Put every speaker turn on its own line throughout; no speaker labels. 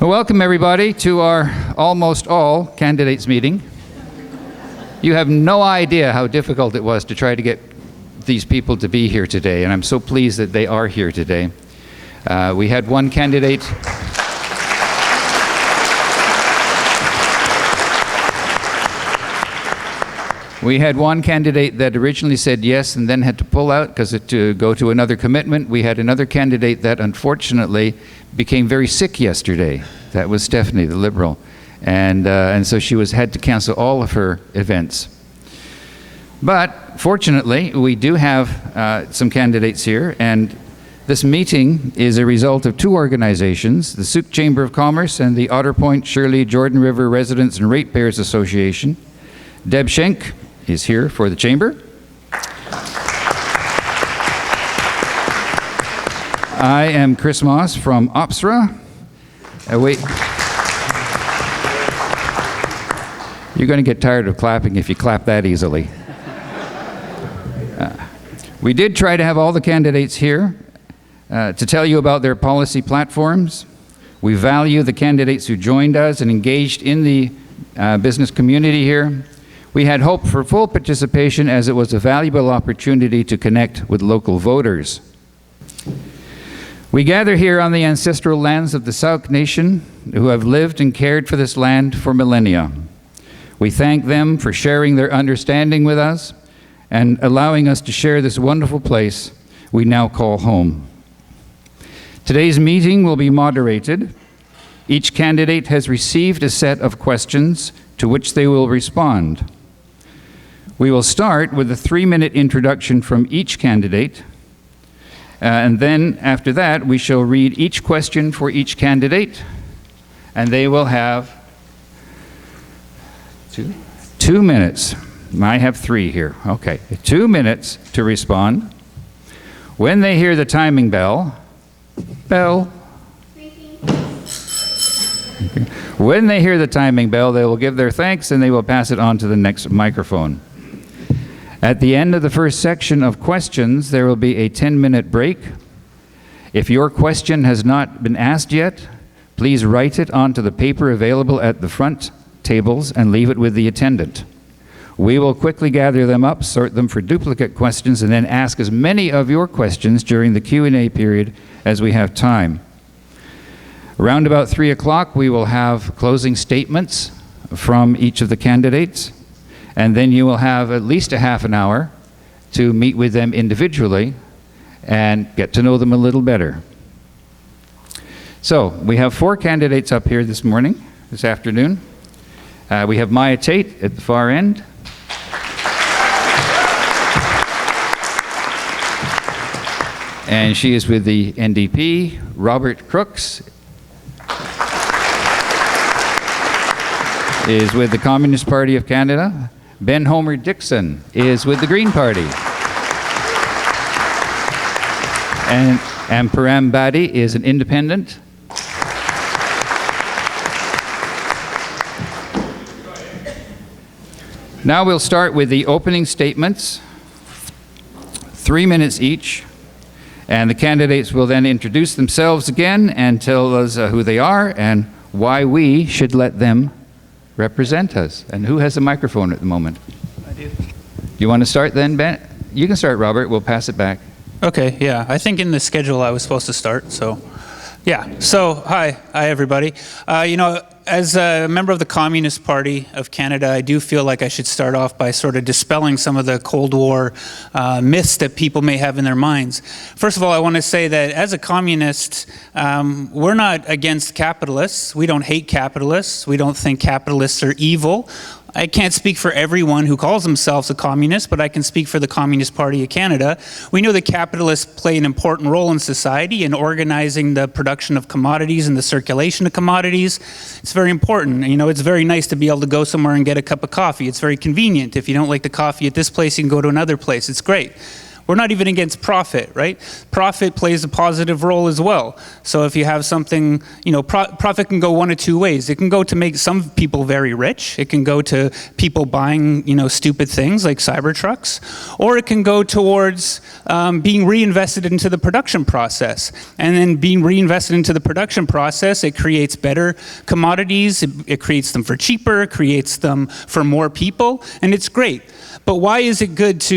Well, welcome everybody to our almost all candidates meeting. You have no idea how difficult it was to try to get these people to be here today, and I'm so pleased that they are here today. We had one candidate. We had one candidate that originally said yes and then had to pull out because to go to another commitment. We had another candidate that unfortunately became very sick yesterday. That was Stephanie, the Liberal. And so she had to cancel all of her events. But fortunately, we do have some candidates here, and this meeting is a result of two organizations, the Sooke Chamber of Commerce and the Otter Point, Shirley, Jordan River Residents and Ratepayers Association. Deb Schenk is here for the Chamber. I am Chris Moss from OPSRA. Wait. You're going to get tired of clapping if you clap that easily. We did try to have all the candidates here to tell you about their policy platforms. We value the candidates who joined us and engaged in the business community here. We had hope for full participation as it was a valuable opportunity to connect with local voters. We gather here on the ancestral lands of the Sauk Nation who have lived and cared for this land for millennia. We thank them for sharing their understanding with us and allowing us to share this wonderful place we now call home. Today's meeting will be moderated. Each candidate has received a set of questions to which they will respond. We will start with a 3-minute introduction from each candidate, and then after that we shall read each question for each candidate, and they will have 2 minutes. I have 3 here. Okay, 2 minutes to respond. When they hear the timing bell. When they hear the timing bell, they will give their thanks and they will pass it on to the next microphone. At the end of the first section of questions, there will be a 10-minute break. If your question has not been asked yet, please write it onto the paper available at the front tables and leave it with the attendant. We will quickly gather them up, sort them for duplicate questions, and then ask as many of your questions during the Q&A period as we have time. Around about 3 o'clock, we will have closing statements from each of the candidates, and then you will have at least a half an hour to meet with them individually and get to know them a little better. So, we have 4 candidates up here this afternoon. We have Maja Tait at the far end. And she is with the NDP. Robert Crooks is with the Communist Party of Canada. Ben Homer-Dixon is with the Green Party. And Param Bhatti is an independent. Now we'll start with the opening statements, 3 minutes each, and the candidates will then introduce themselves again and tell us who they are and why we should let them represent us. And who has a microphone at the moment?
I do.
You want to start then, Ben? You can start, Robert. We'll pass it back.
Okay, yeah. I think in the schedule I was supposed to start, so yeah. So, hi everybody. As a member of the Communist Party of Canada, I do feel like I should start off by sort of dispelling some of the Cold War myths that people may have in their minds. First of all, I want to say that as a communist, we're not against capitalists. We don't hate capitalists. We don't think capitalists are evil. I can't speak for everyone who calls themselves a communist, but I can speak for the Communist Party of Canada. We know that capitalists play an important role in society in organizing the production of commodities and the circulation of commodities. It's very important. It's very nice to be able to go somewhere and get a cup of coffee. It's very convenient. If you don't like the coffee at this place, you can go to another place. It's great. We're not even against profit, right? Profit plays a positive role as well. So if you have something, you know, profit can go one of two ways. It can go to make some people very rich. It can go to people buying, you know, stupid things like Cybertrucks, or it can go towards being reinvested into the production process. And then being reinvested into the production process, it creates better commodities, it creates them for cheaper, it creates them for more people, and it's great. But why is it good to,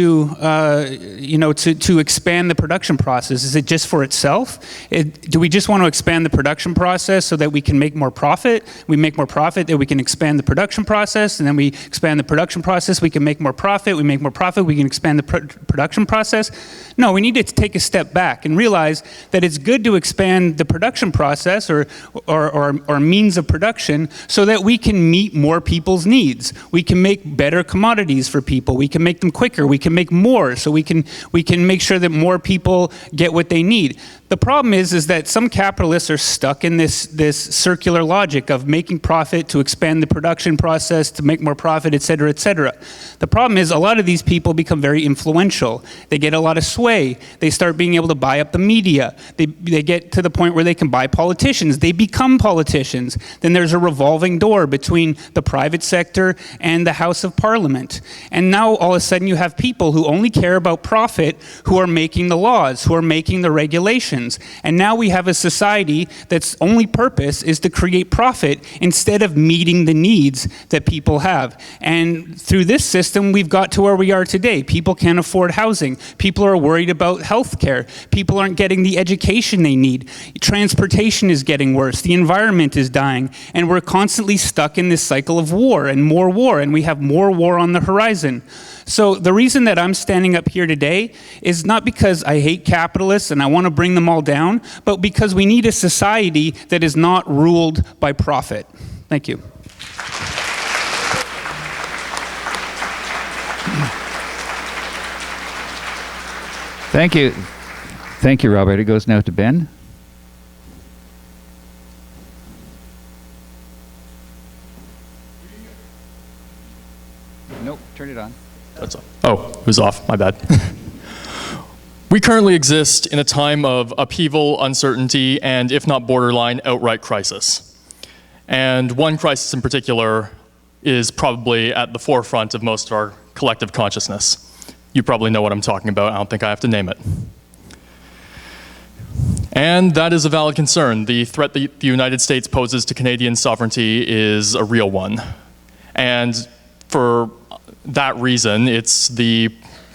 you know, to expand the production process? Is it just for itself? Do we just want to expand the production process so that we can make more profit? We make more profit, then we can expand the production process, and then we expand the production process, we can make more profit, we make more profit, we can expand the production process? No, we need to take a step back and realize that it's good to expand the production process or means of production so that we can meet more people's needs. We can make better commodities for people. We can make them quicker. We can make more, so we can make sure that more people get what they need. The problem is that some capitalists are stuck in this circular logic of making profit to expand the production process, to make more profit, et cetera, et cetera. The problem is a lot of these people become very influential. They get a lot of sway. They start being able to buy up the media. They get to the point where they can buy politicians. They become politicians. Then there's a revolving door between the private sector and the House of Parliament. And now all of a sudden you have people who only care about profit, who are making the laws, who are making the regulations. And now we have a society that's only purpose is to create profit instead of meeting the needs that people have. And through this system, we've got to where we are today. People can't afford housing. People are worried about health care. People aren't getting the education they need. Transportation is getting worse. The environment is dying. And we're constantly stuck in this cycle of war, and we have more war on the horizon. So the reason that I'm standing up here today is not because I hate capitalists and I want to bring them all down, but because we need a society that is not ruled by profit. Thank you.
Thank you. Thank you, Robert. It goes now to Ben. Nope, turn it on.
That's off. Oh, it was off, my bad. We currently exist in a time of upheaval, uncertainty, and if not borderline, outright crisis. And one crisis in particular is probably at the forefront of most of our collective consciousness. You probably know what I'm talking about. I don't think I have to name it. And that is a valid concern. The threat that the United States poses to Canadian sovereignty is a real one. And for that reason, it's the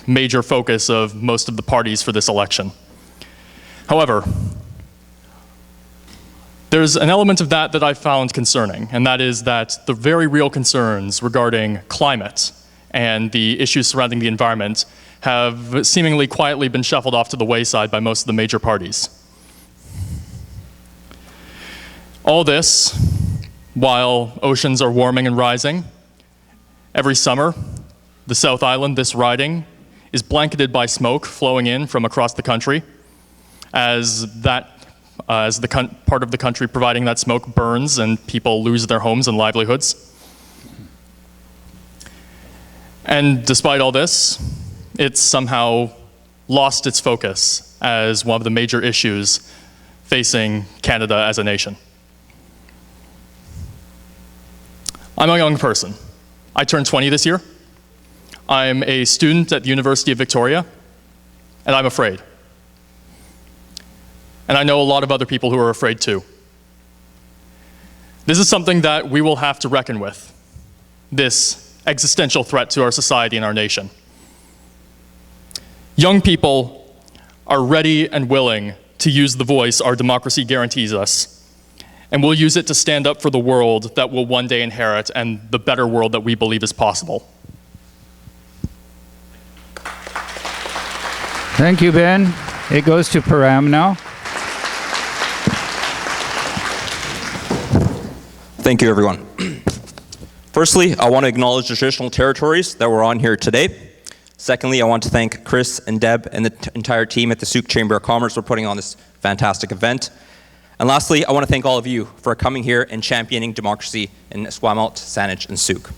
major focus of most of the parties for this election. However, there's an element of that I found concerning, and that is that the very real concerns regarding climate and the issues surrounding the environment have seemingly quietly been shuffled off to the wayside by most of the major parties. All this while oceans are warming and rising. Every summer, the South Island, this riding, is blanketed by smoke flowing in from across the country as the part of the country providing that smoke burns and people lose their homes and livelihoods. And despite all this, it's somehow lost its focus as one of the major issues facing Canada as a nation. I'm a young person. I turned 20 this year. I'm a student at the University of Victoria, and I'm afraid. And I know a lot of other people who are afraid too. This is something that we will have to reckon with, this existential threat to our society and our nation. Young people are ready and willing to use the voice our democracy guarantees us, and we'll use it to stand up for the world that we'll one day inherit and the better world that we believe is possible.
Thank you, Ben. It goes to Param now.
Thank you, everyone. Firstly, I want to acknowledge the traditional territories that were on here today. Secondly, I want to thank Chris and Deb and the entire team at the Sooke Chamber of Commerce for putting on this fantastic event. And lastly, I want to thank all of you for coming here and championing democracy in Esquimalt-Sooke-Saanich and Sooke.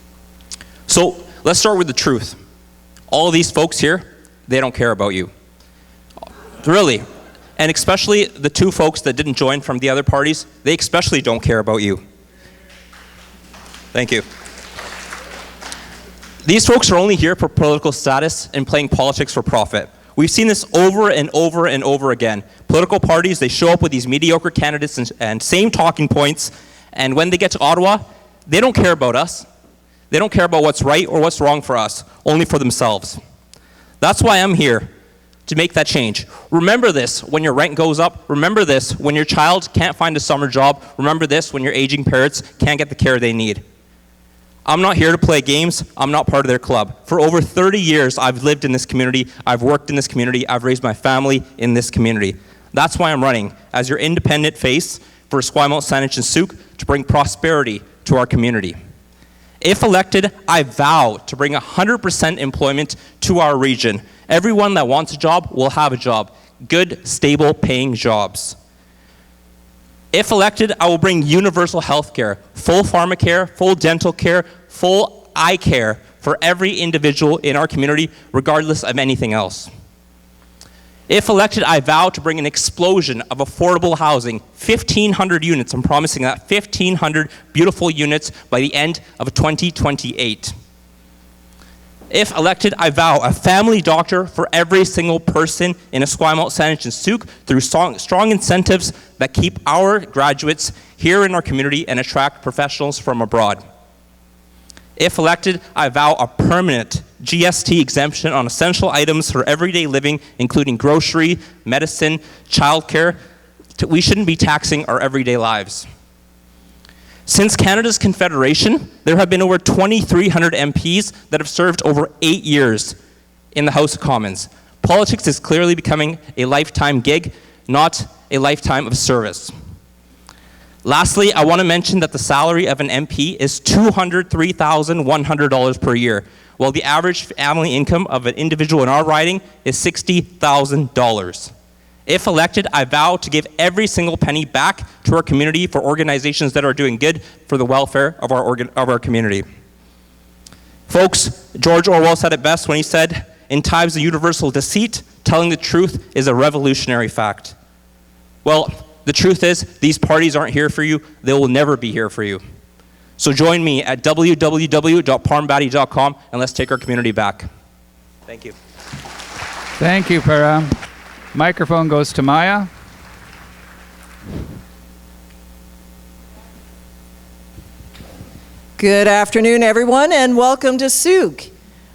So let's start with the truth. All of these folks here, they don't care about you. Really. And especially the two folks that didn't join from the other parties, they especially don't care about you. Thank you. These folks are only here for political status and playing politics for profit. We've seen this over and over and over again. Political parties, they show up with these mediocre candidates and same talking points, and when they get to Ottawa, they don't care about us. They don't care about what's right or what's wrong for us, only for themselves. That's why I'm here, to make that change. Remember this when your rent goes up. Remember this when your child can't find a summer job. Remember this when your aging parents can't get the care they need. I'm not here to play games. I'm not part of their club. For over 30 years, I've lived in this community. I've worked in this community. I've raised my family in this community. That's why I'm running as your independent face for Esquimalt-Saanich and Sooke to bring prosperity to our community. If elected, I vow to bring 100% employment to our region. Everyone that wants a job will have a job. Good, stable, paying jobs. If elected, I will bring universal health care, full pharmacare, full dental care, full eye care for every individual in our community, regardless of anything else. If elected, I vow to bring an explosion of affordable housing, 1,500 units. I'm promising that, 1,500 beautiful units by the end of 2028. If elected, I vow a family doctor for every single person in Esquimalt-Saanich and Sooke through strong incentives that keep our graduates here in our community and attract professionals from abroad. If elected, I vow a permanent GST exemption on essential items for everyday living, including grocery, medicine, childcare. We shouldn't be taxing our everyday lives. Since Canada's Confederation, there have been over 2,300 MPs that have served over 8 years in the House of Commons. Politics is clearly becoming a lifetime gig, not a lifetime of service. Lastly, I want to mention that the salary of an MP is $203,100 per year, while the average family income of an individual in our riding is $60,000. If elected, I vow to give every single penny back to our community for organizations that are doing good for the welfare of our community. Folks, George Orwell said it best when he said, "In times of universal deceit, telling the truth is a revolutionary fact." Well, the truth is, these parties aren't here for you. They will never be here for you. So join me at www.parambhatti.com and let's take our community back. Thank you.
Thank you, Param. Microphone goes to Maja.
Good afternoon, everyone, and welcome to Sooke.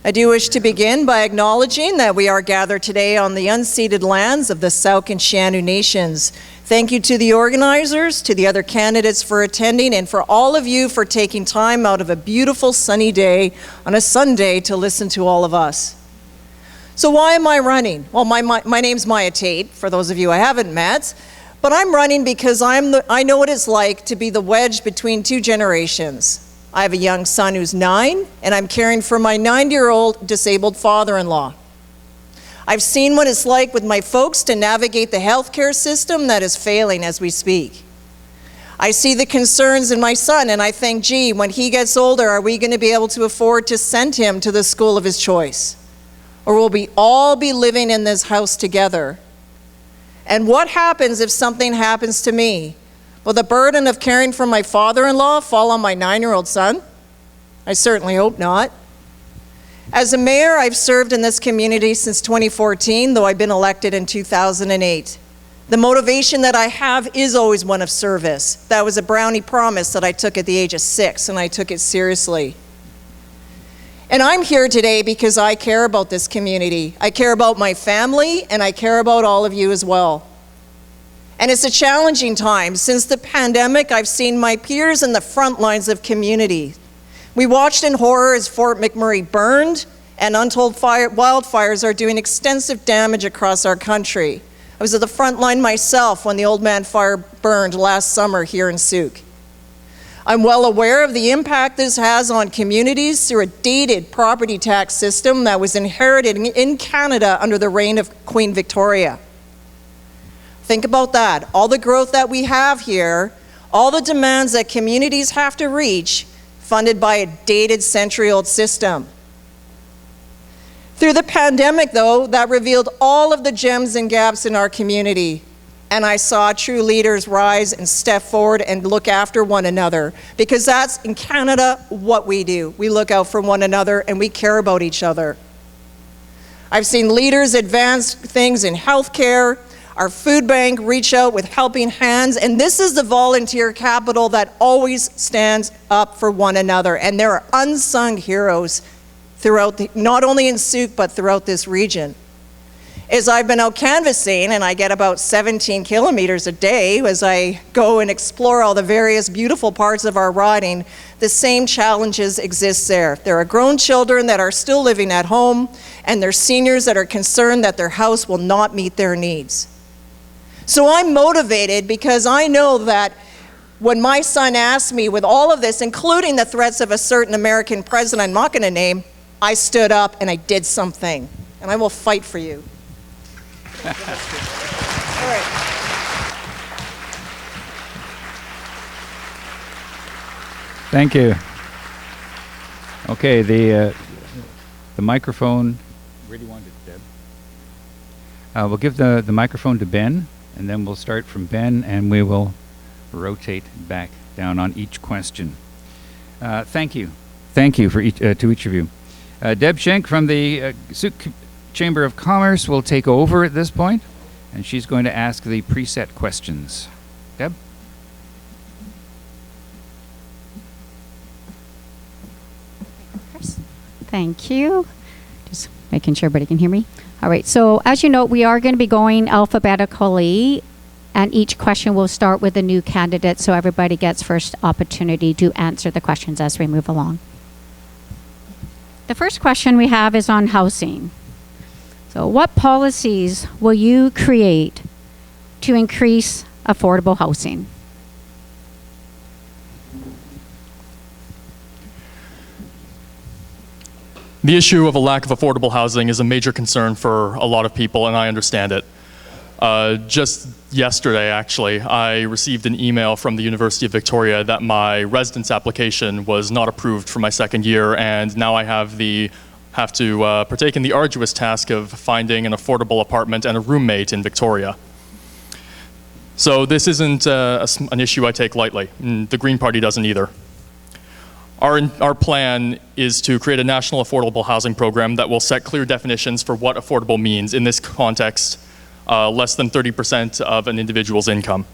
I do wish to begin by acknowledging that we are gathered today on the unceded lands of the Sauk and Shaanu nations. Thank you to the organizers, to the other candidates for attending, and for all of you for taking time out of a beautiful sunny day on a Sunday to listen to all of us. So why am I running? Well, my name's Maja Tait, for those of you I haven't met, but I'm running because I know what it's like to be the wedge between two generations. I have a young son who's 9, and I'm caring for my 90-year-old disabled father-in-law. I've seen what it's like with my folks to navigate the healthcare system that is failing as we speak. I see the concerns in my son, and I think, gee, when he gets older, are we going to be able to afford to send him to the school of his choice? Or will we all be living in this house together? And what happens if something happens to me? Will the burden of caring for my father-in-law fall on my 9-year-old son? I certainly hope not. As a mayor, I've served in this community since 2014, though I've been elected in 2008. The motivation that I have is always one of service. That was a brownie promise that I took at the age of 6, and I took it seriously. And I'm here today because I care about this community. I care about my family, and I care about all of you as well. And it's a challenging time. Since the pandemic, I've seen my peers in the front lines of community. We watched in horror as Fort McMurray burned, and untold wildfires are doing extensive damage across our country. I was at the front line myself when the Old Man Fire burned last summer here in Sooke. I'm well aware of the impact this has on communities through a dated property tax system that was inherited in Canada under the reign of Queen Victoria. Think about that. All the growth that we have here, all the demands that communities have to reach, funded by a dated century-old system. Through the pandemic, though, that revealed all of the gems and gaps in our community. And I saw true leaders rise and step forward and look after one another. Because that's, in Canada, what we do. We look out for one another and we care about each other. I've seen leaders advance things in healthcare, our food bank reach out with helping hands, and this is the volunteer capital that always stands up for one another. And there are unsung heroes throughout, not only in Sooke, but throughout this region. As I've been out canvassing, and I get about 17 kilometers a day as I go and explore all the various beautiful parts of our riding, the same challenges exist there. There are grown children that are still living at home, and there's seniors that are concerned that their house will not meet their needs. So I'm motivated because I know that when my son asked me with all of this, including the threats of a certain American president I'm not going to name, I stood up and I did something, and I will fight for you. All right.
Thank you. Okay, the microphone. Where do you want it, Deb? We'll give the microphone to Ben, and then we'll start from Ben, and we will rotate back down on each question. Thank you. Thank you for to each of you. Deb Schenk from the Sooke Chamber of Commerce will take over at this point, and she's going to ask the preset questions. Deb?
Thank you. Just making sure everybody can hear me. All right, so as you know, we are going to be going alphabetically, and each question will start with a new candidate, so everybody gets first opportunity to answer the questions as we move along. The first question we have is on housing. So what policies will you create to increase affordable housing?
The issue of a lack of affordable housing is a major concern for a lot of people, and I understand it. Just yesterday, actually, I received an email from the University of Victoria that my residence application was not approved for my second year, and now I have to partake in the arduous task of finding an affordable apartment and a roommate in Victoria. So this isn't an issue I take lightly, and the Green Party doesn't either. Our plan is to create a national affordable housing program that will set clear definitions for what affordable means. In this context, less than 30% of an individual's income,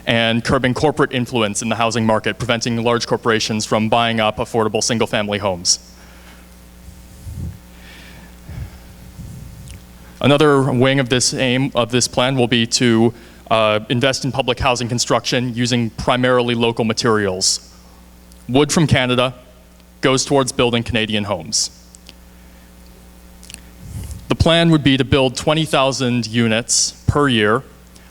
and curbing corporate influence in the housing market, preventing large corporations from buying up affordable single-family homes. Another wing of this plan will be to invest in public housing construction using primarily local materials. Wood from Canada goes towards building Canadian homes. The plan would be to build 20,000 units per year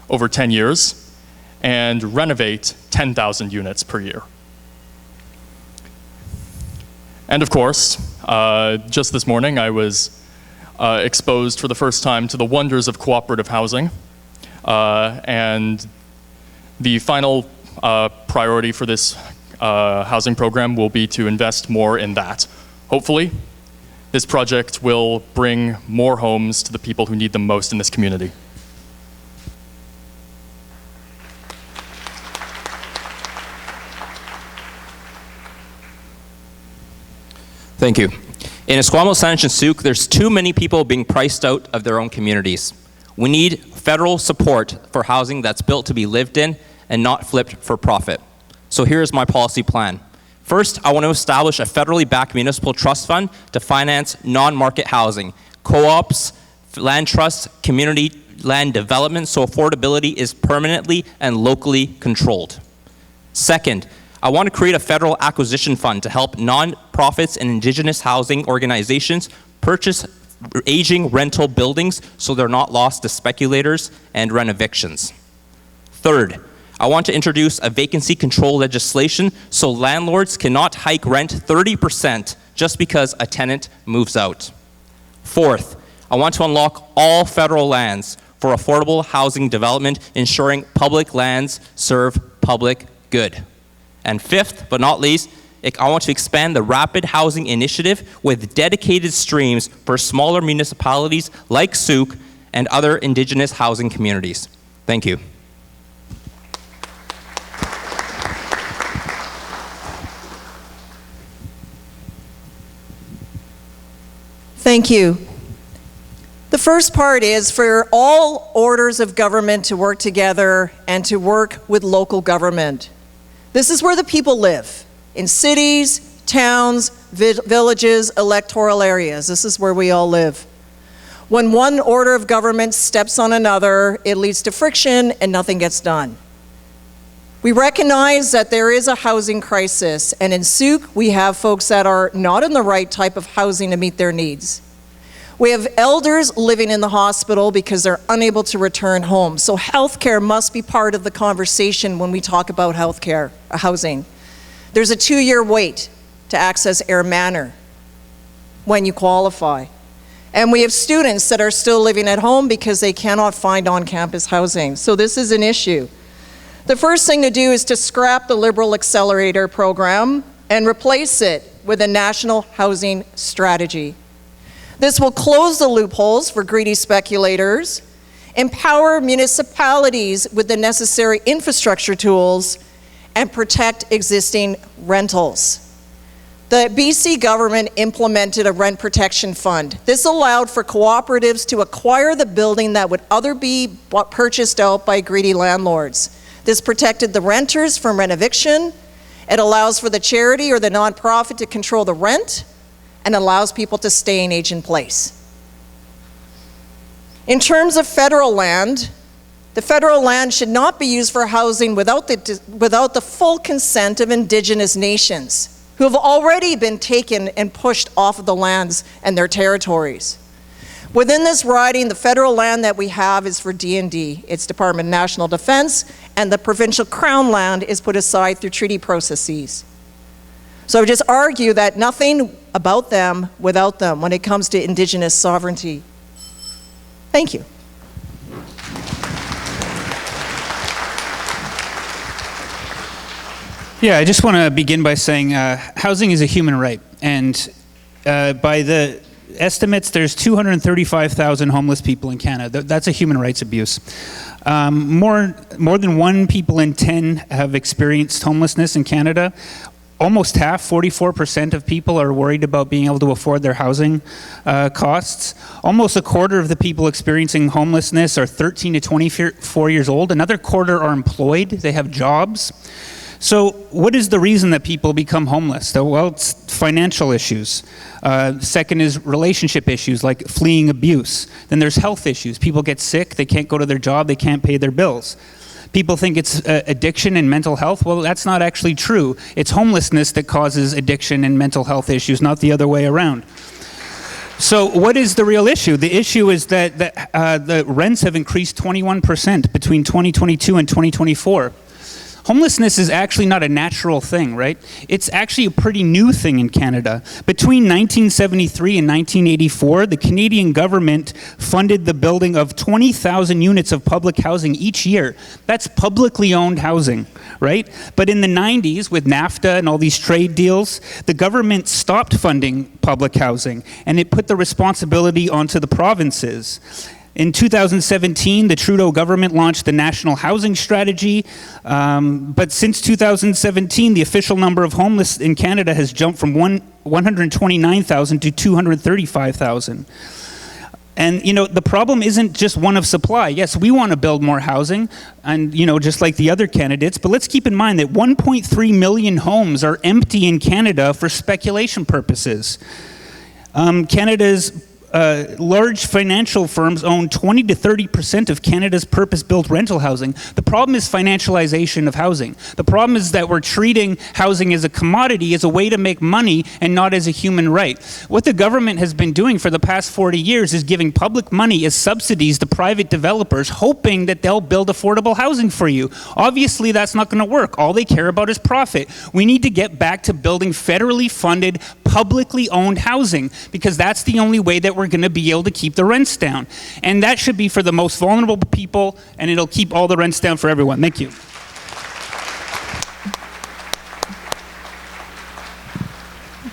over 10 years and renovate 10,000 units per year. And of course, just this morning I was exposed for the first time to the wonders of cooperative housing, and the final priority for this housing program will be to invest more in that. Hopefully, this project will bring more homes to the people who need them most in this community.
Thank you. In Esquimalt-Sooke-Saanich and Sooke, there's too many people being priced out of their own communities. We need federal support for housing that's built to be lived in and not flipped for profit. So here's my policy plan. First, I want to establish a federally backed municipal trust fund to finance non-market housing, co-ops, land trusts, community land development, so affordability is permanently and locally controlled. Second, I want to create a federal acquisition fund to help non-profits and Indigenous housing organizations purchase aging rental buildings so they're not lost to speculators and rent evictions. Third, I want to introduce a vacancy control legislation so landlords cannot hike rent 30% just because a tenant moves out. Fourth, I want to unlock all federal lands for affordable housing development, ensuring public lands serve public good. And fifth, but not least, I want to expand the Rapid Housing Initiative with dedicated streams for smaller municipalities like Sooke and other Indigenous housing communities. Thank you.
Thank you. The first part is for all orders of government to work together and to work with local government. This is where the people live, in cities, towns, villages, electoral areas. This is where we all live. When one order of government steps on another, it leads to friction and nothing gets done. We recognize that there is a housing crisis, and in Sooke, we have folks that are not in the right type of housing to meet their needs. We have elders living in the hospital because they're unable to return home. So healthcare must be part of the conversation when we talk about healthcare, housing. There's a 2-year wait to access Air Manor when you qualify. And we have students that are still living at home because they cannot find on-campus housing. So this is an issue. The first thing to do is to scrap the Liberal Accelerator program and replace it with a national housing strategy. This will close the loopholes for greedy speculators, empower municipalities with the necessary infrastructure tools, and protect existing rentals. The BC government implemented a rent protection fund. This allowed for cooperatives to acquire the building that would otherwise be purchased out by greedy landlords. This protected the renters from rent eviction. It allows for the charity or the nonprofit to control the rent, and allows people to stay and age in place. In terms of federal land, the federal land should not be used for housing without the full consent of Indigenous nations who have already been taken and pushed off of the lands and their territories. Within this riding, the federal land that we have is for D&D. It's Department of National Defense, and the provincial crown land is put aside through treaty processes. So I would just argue that nothing about them without them when it comes to Indigenous sovereignty. Thank you.
Yeah, I just want to begin by saying housing is a human right. And by the estimates, there's 235,000 homeless people in Canada. That's a human rights abuse. More than 1 people in 10 have experienced homelessness in Canada. Almost half, 44% of people are worried about being able to afford their housing costs. Almost a quarter of the people experiencing homelessness are 13 to 24 years old. Another quarter are employed. They have jobs. So what is the reason that people become homeless? Well, it's financial issues. Second is relationship issues like fleeing abuse. Then there's health issues. People get sick, they can't go to their job, they can't pay their bills. People think it's addiction and mental health. Well, that's not actually true. It's homelessness that causes addiction and mental health issues, not the other way around. So what is the real issue? The issue is that the rents have increased 21% between 2022 and 2024. Homelessness is actually not a natural thing, right? It's actually a pretty new thing in Canada. Between 1973 and 1984, the Canadian government funded the building of 20,000 units of public housing each year. That's publicly owned housing, right? But in the 90s, with NAFTA and all these trade deals, the government stopped funding public housing, and it put the responsibility onto the provinces. In 2017, the Trudeau government launched the National Housing Strategy, but since 2017, the official number of homeless in Canada has jumped from 129,000 to 235,000. And, you know, the problem isn't just one of supply. Yes, we want to build more housing, and, you know, just like the other candidates, but let's keep in mind that 1.3 million homes are empty in Canada for speculation purposes. Canada's large financial firms own 20 to 30% of Canada's purpose-built rental housing. The problem is financialization of housing. The problem is that we're treating housing as a commodity, as a way to make money, and not as a human right. What the government has been doing for the past 40 years is giving public money as subsidies to private developers, hoping that they'll build affordable housing for you. Obviously, that's not going to work. All they care about is profit. We need to get back to building federally funded, publicly owned housing, because that's the only way that we're going to be able to keep the rents down. And that should be for the most vulnerable people, and it'll keep all the rents down for everyone. Thank you.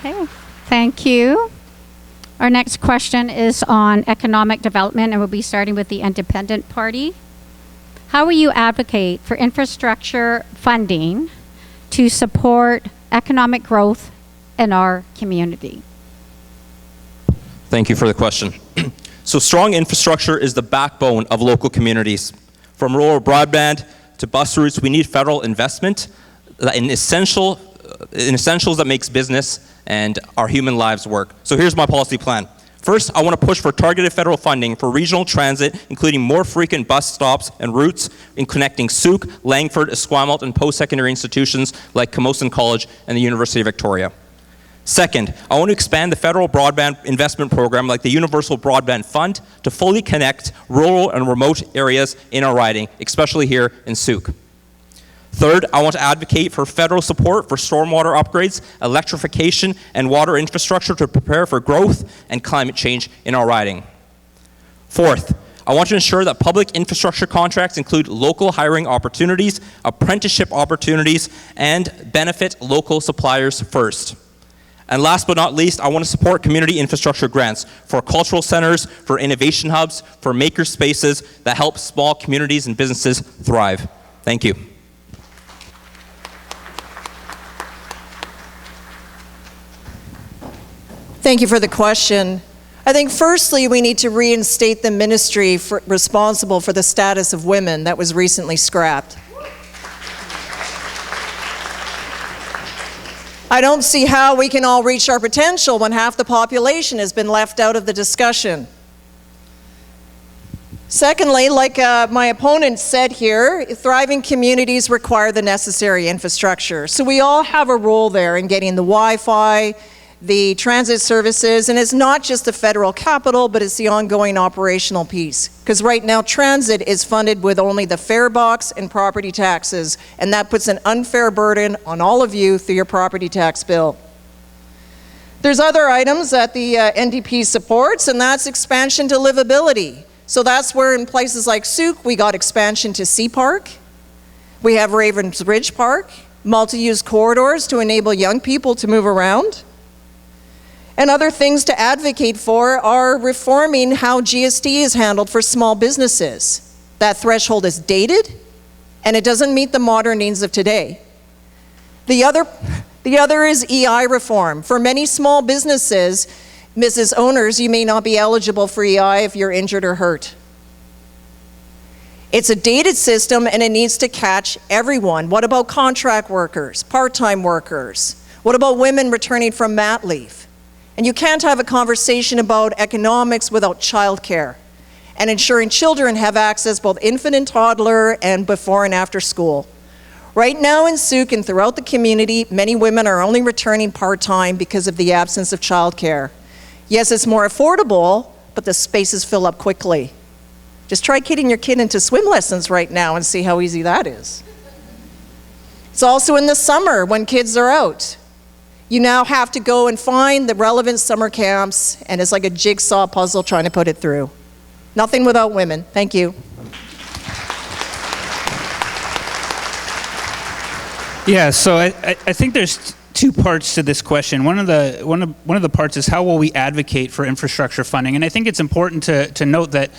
Okay, thank you. Our next question is on economic development, and we'll be starting with the Independent Party. How will you advocate for infrastructure funding to support economic growth in our community?
Thank you for the question. So strong infrastructure is the backbone of local communities. From rural broadband to bus routes, we need federal investment in essentials that makes business and our human lives work. So here's my policy plan. First, I want to push for targeted federal funding for regional transit, including more frequent bus stops and routes in connecting Sooke, Langford, Esquimalt, and post-secondary institutions like Camosun College and the University of Victoria. Second, I want to expand the federal broadband investment program like the Universal Broadband Fund to fully connect rural and remote areas in our riding, especially here in Sooke. Third, I want to advocate for federal support for stormwater upgrades, electrification, and water infrastructure to prepare for growth and climate change in our riding. Fourth, I want to ensure that public infrastructure contracts include local hiring opportunities, apprenticeship opportunities, and benefit local suppliers first. And last but not least, I want to support community infrastructure grants for cultural centers, for innovation hubs, for maker spaces that help small communities and businesses thrive. Thank you.
Thank you for the question. I think firstly we need to reinstate the ministry responsible for the status of women that was recently scrapped. I don't see how we can all reach our potential when half the population has been left out of the discussion. Secondly, like my opponent said here, thriving communities require the necessary infrastructure. So we all have a role there in getting the Wi-Fi, the transit services, and it's not just the federal capital, but it's the ongoing operational piece. Because right now, transit is funded with only the fare box and property taxes, and that puts an unfair burden on all of you through your property tax bill. There's other items that the NDP supports, and that's expansion to livability. So that's where in places like Sooke, we got expansion to Sea Park. We have Ravens Ridge Park, multi-use corridors to enable young people to move around. And other things to advocate for are reforming how GST is handled for small businesses. That threshold is dated, and it doesn't meet the modern needs of today. The other is EI reform. For many small businesses, Mrs. Owners, you may not be eligible for EI if you're injured or hurt. It's a dated system, and it needs to catch everyone. What about contract workers, part-time workers? What about women returning from mat leave? And you can't have a conversation about economics without childcare and ensuring children have access both infant and toddler and before and after school. Right now in Sooke and throughout the community, many women are only returning part-time because of the absence of childcare. Yes, it's more affordable, but the spaces fill up quickly. Just try getting your kid into swim lessons right now and see how easy that is. It's also in the summer when kids are out. You now have to go and find the relevant summer camps, and it's like a jigsaw puzzle trying to put it through. Nothing without women. Thank you.
Yeah, so I think there's two parts to this question. One of the parts is how will we advocate for infrastructure funding, and I think it's important to note that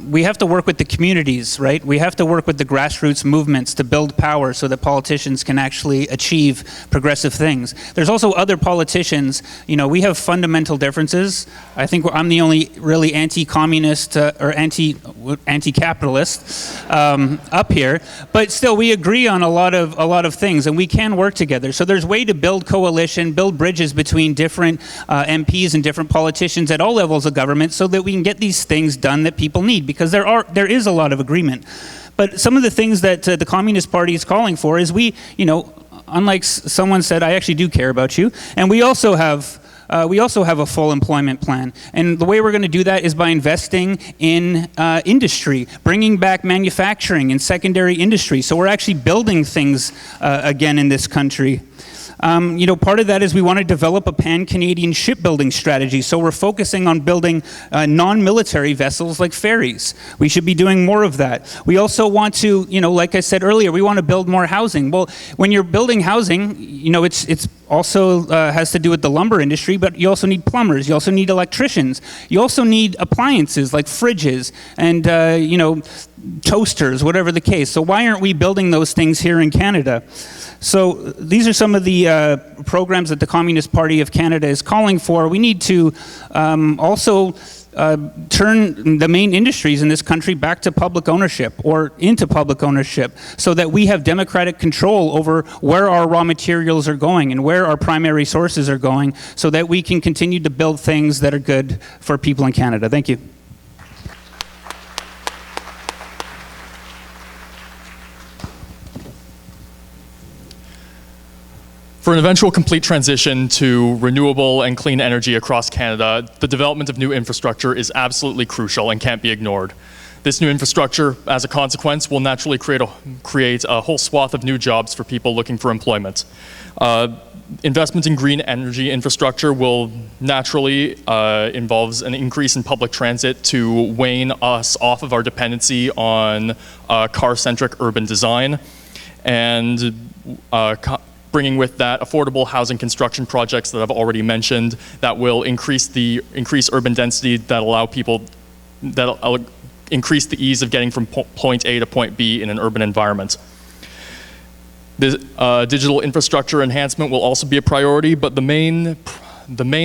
we have to work with the communities, right? We have to work with the grassroots movements to build power so that politicians can actually achieve progressive things. There's also other politicians, we have fundamental differences. I think I'm the only really anti-communist or anti-capitalist up here, but still we agree on a lot of things, and we can work together. So there's a way to build coalition, build bridges between different MPs and different politicians at all levels of government so that we can get these things done that people need, because there is a lot of agreement. But some of the things that the Communist Party is calling for is unlike someone said, I actually do care about you, and we also have a full employment plan. And the way we're going to do that is by investing in industry, bringing back manufacturing and secondary industry. So we're actually building things again in this country. Part of that is we want to develop a pan-Canadian shipbuilding strategy. So we're focusing on building non-military vessels like ferries. We should be doing more of that. We also want to, like I said earlier, we want to build more housing. Well, when you're building housing, it's also has to do with the lumber industry, but you also need plumbers, you also need electricians, you also need appliances like fridges and toasters, whatever the case. So why aren't we building those things here in Canada? So these are some of the programs that the Communist Party of Canada is calling for. We need to also turn the main industries in this country back to public ownership or into public ownership so that we have democratic control over where our raw materials are going and where our primary sources are going so that we can continue to build things that are good for people in Canada. Thank you.
For an eventual complete transition to renewable and clean energy across Canada, the development of new infrastructure is absolutely crucial and can't be ignored. This new infrastructure, as a consequence, will naturally create a whole swath of new jobs for people looking for employment. Investment in green energy infrastructure will naturally involves an increase in public transit to wane us off of our dependency on car-centric urban design, and bringing with that affordable housing construction projects that I've already mentioned that will increase urban density, that'll increase the ease of getting from point A to point B in an urban environment. The digital infrastructure enhancement will also be a priority, but the main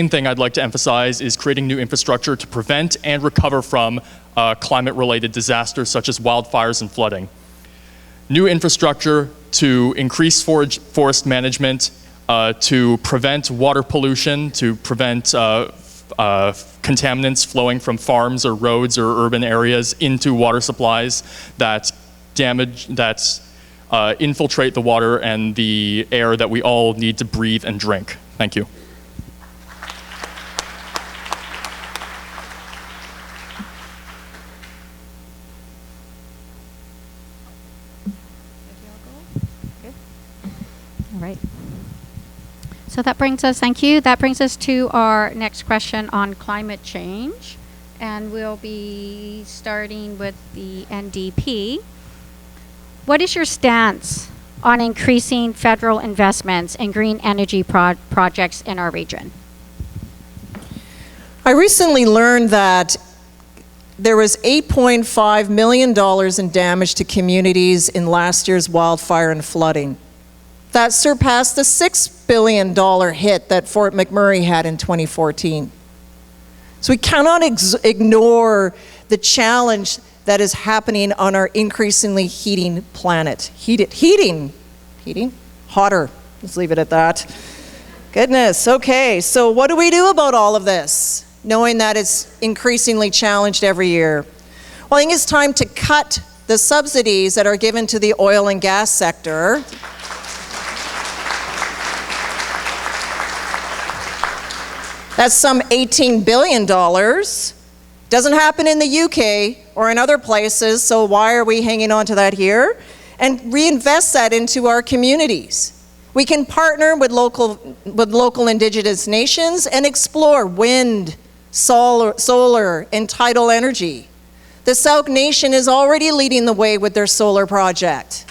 thing I'd like to emphasize is creating new infrastructure to prevent and recover from climate-related disasters such as wildfires and flooding. New infrastructure to increase forest management, to prevent water pollution, to prevent contaminants flowing from farms or roads or urban areas into water supplies that infiltrate the water and the air that we all need to breathe and drink. Thank you.
Right. So that brings us, thank you. That brings us to our next question on climate change. And we'll be starting with the NDP. What is your stance on increasing federal investments in green energy projects in our region?
I recently learned that there was $8.5 million in damage to communities in last year's wildfire and flooding. That surpassed the $6 billion hit that Fort McMurray had in 2014. So we cannot ignore the challenge that is happening on our increasingly heating planet. Heating? Hotter. Let's leave it at that. Goodness, okay, so what do we do about all of this, knowing that it's increasingly challenged every year? Well, I think it's time to cut the subsidies that are given to the oil and gas sector. That's some $18 billion. Doesn't happen in the UK or in other places, so why are we hanging on to that here? And reinvest that into our communities. We can partner with local Indigenous nations and explore wind, solar, and tidal energy. The Sauk Nation is already leading the way with their solar project.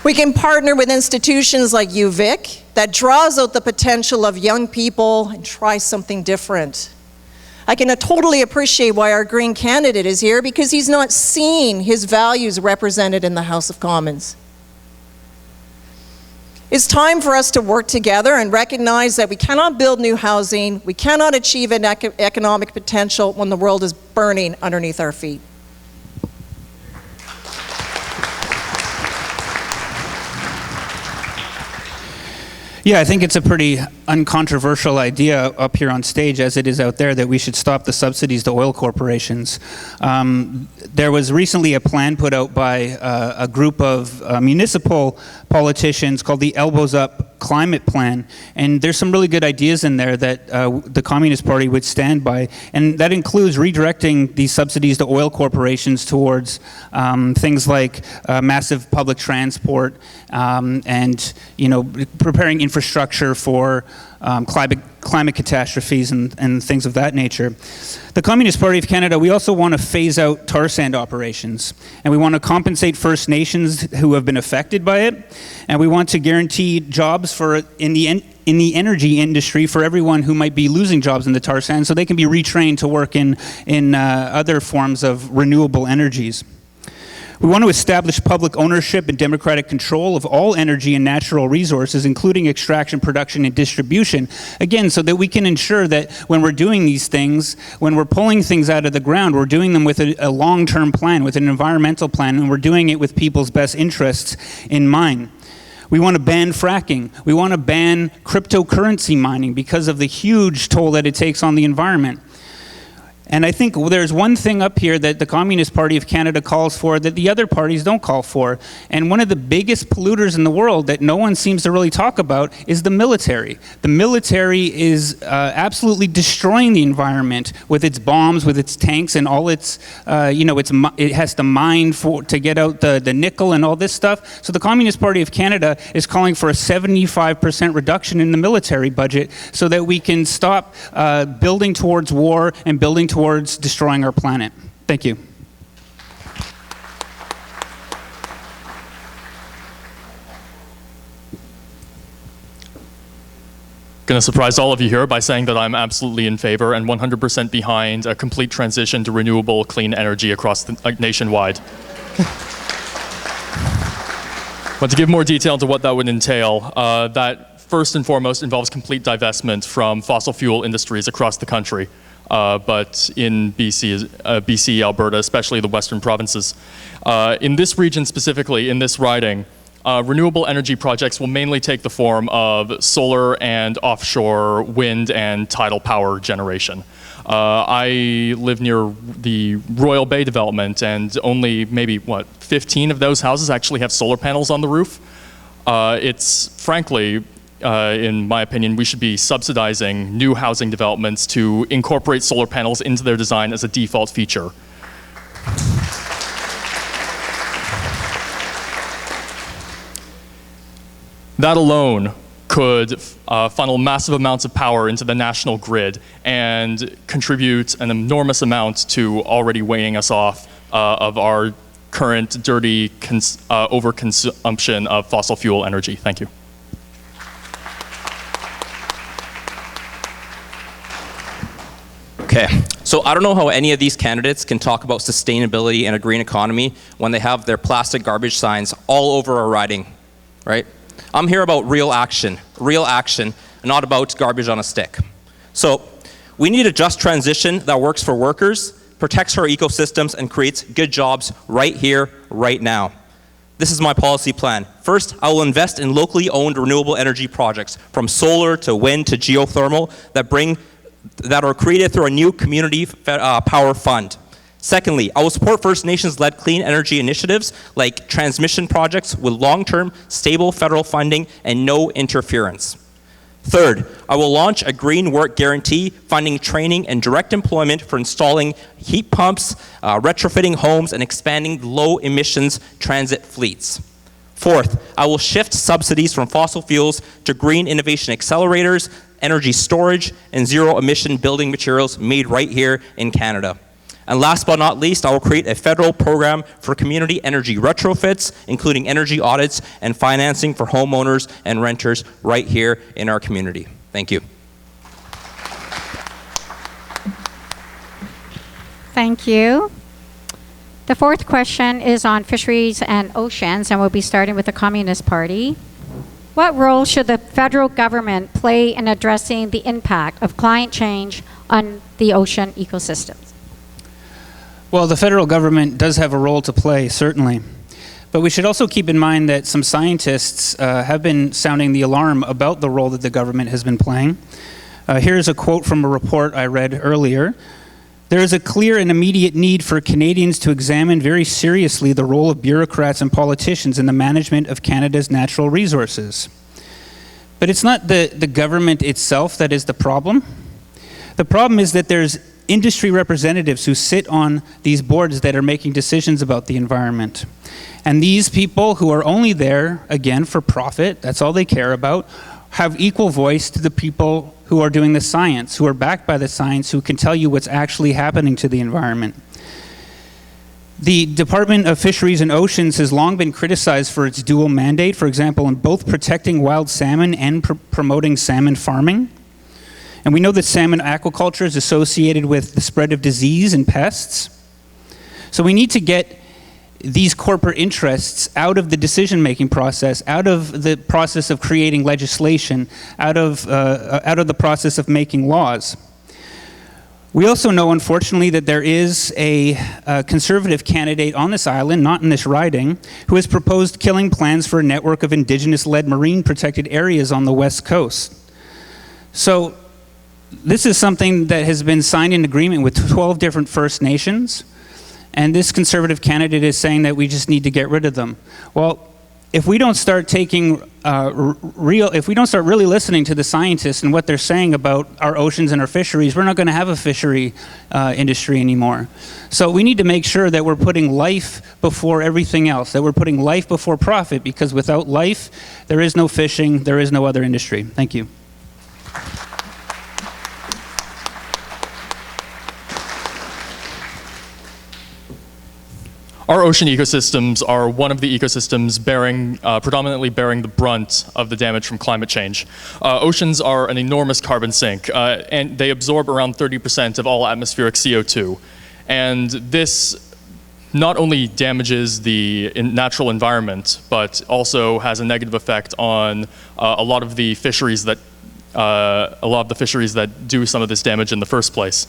We can partner with institutions like UVic that draws out the potential of young people and try something different. I can totally appreciate why our Green candidate is here, because he's not seeing his values represented in the House of Commons. It's time for us to work together and recognize that we cannot build new housing, we cannot achieve an economic potential when the world is burning underneath our feet.
Yeah, I think it's a pretty uncontroversial idea up here on stage, as it is out there, that we should stop the subsidies to oil corporations. There was recently a plan put out by a group of municipal politicians called the Elbows Up Climate Plan, and there's some really good ideas in there that the Communist Party would stand by, and that includes redirecting these subsidies to oil corporations towards things like massive public transport and preparing infrastructure for climate catastrophes and things of that nature. The Communist Party of Canada, we also want to phase out tar sand operations, and we want to compensate First Nations who have been affected by it, and we want to guarantee jobs in the energy industry for everyone who might be losing jobs in the tar sands, so they can be retrained to work in other forms of renewable energies. We want to establish public ownership and democratic control of all energy and natural resources, including extraction, production, and distribution. Again, so that we can ensure that when we're doing these things, when we're pulling things out of the ground, we're doing them with a long-term plan, with an environmental plan, and we're doing it with people's best interests in mind. We want to ban fracking. We want to ban cryptocurrency mining because of the huge toll that it takes on the environment. And I think there's one thing up here that the Communist Party of Canada calls for that the other parties don't call for. And one of the biggest polluters in the world that no one seems to really talk about is the military. The military is absolutely destroying the environment with its bombs, with its tanks, and all its, it has to mine to get out the nickel and all this stuff. So the Communist Party of Canada is calling for a 75% reduction in the military budget so that we can stop building towards war and building towards destroying our planet. Thank you.
Going to surprise all of you here by saying that I'm absolutely in favor and 100% behind a complete transition to renewable clean energy across nationwide. But to give more detail to what that would entail, that first and foremost involves complete divestment from fossil fuel industries across the country. But in BC, Alberta, especially the western provinces. In this region specifically, in this riding, renewable energy projects will mainly take the form of solar and offshore wind and tidal power generation. I live near the Royal Bay development, and only maybe, 15 of those houses actually have solar panels on the roof. It's frankly, in my opinion, we should be subsidizing new housing developments to incorporate solar panels into their design as a default feature. That alone could funnel massive amounts of power into the national grid and contribute an enormous amount to already weighing us off of our current dirty overconsumption of fossil fuel energy. Thank you.
Okay, so I don't know how any of these candidates can talk about sustainability and a green economy when they have their plastic garbage signs all over our riding, right? I'm here about real action, and not about garbage on a stick. So we need a just transition that works for workers, protects our ecosystems, and creates good jobs right here, right now. This is my policy plan. First, I will invest in locally owned renewable energy projects, from solar to wind to geothermal, that are created through a new community power fund. Secondly, I will support First Nations-led clean energy initiatives like transmission projects with long-term, stable federal funding and no interference. Third, I will launch a green work guarantee, funding training and direct employment for installing heat pumps, retrofitting homes, and expanding low-emissions transit fleets. Fourth, I will shift subsidies from fossil fuels to green innovation accelerators, energy storage, and zero-emission building materials made right here in Canada. And last but not least, I will create a federal program for community energy retrofits, including energy audits and financing for homeowners and renters right here in our community. Thank you.
Thank you. The fourth question is on fisheries and oceans, and we'll be starting with the Communist Party. What role should the federal government play in addressing the impact of climate change on the ocean ecosystems?
Well, the federal government does have a role to play, certainly. But we should also keep in mind that some scientists have been sounding the alarm about the role that the government has been playing. Here's a quote from a report I read earlier. There is a clear and immediate need for Canadians to examine very seriously the role of bureaucrats and politicians in the management of Canada's natural resources. But it's not the government itself that is the problem. The problem is that there's industry representatives who sit on these boards that are making decisions about the environment. And these people who are only there, again, for profit, that's all they care about, have equal voice to the people who are doing the science, who are backed by the science, who can tell you what's actually happening to the environment. The Department of Fisheries and Oceans has long been criticized for its dual mandate, for example, in both protecting wild salmon and promoting salmon farming. And we know that salmon aquaculture is associated with the spread of disease and pests. So we need to get these corporate interests out of the decision-making process, out of the process of creating legislation, out of the process of making laws. We also know, unfortunately, that there is a conservative candidate on this island, not in this riding, who has proposed killing plans for a network of indigenous-led marine protected areas on the west coast. So this is something that has been signed in agreement with 12 different First Nations, and this conservative candidate is saying that we just need to get rid of them. Well, if we don't start taking if we don't start really listening to the scientists and what they're saying about our oceans and our fisheries, we're not going to have a fishery industry anymore. So we need to make sure that we're putting life before everything else, that we're putting life before profit, because without life, there is no fishing, there is no other industry. Thank you.
Our ocean ecosystems are one of the ecosystems predominantly bearing the brunt of the damage from climate change. Oceans are an enormous carbon sink, and they absorb around 30% of all atmospheric CO2. And this not only damages the natural environment, but also has a negative effect on a lot of the fisheries that do some of this damage in the first place.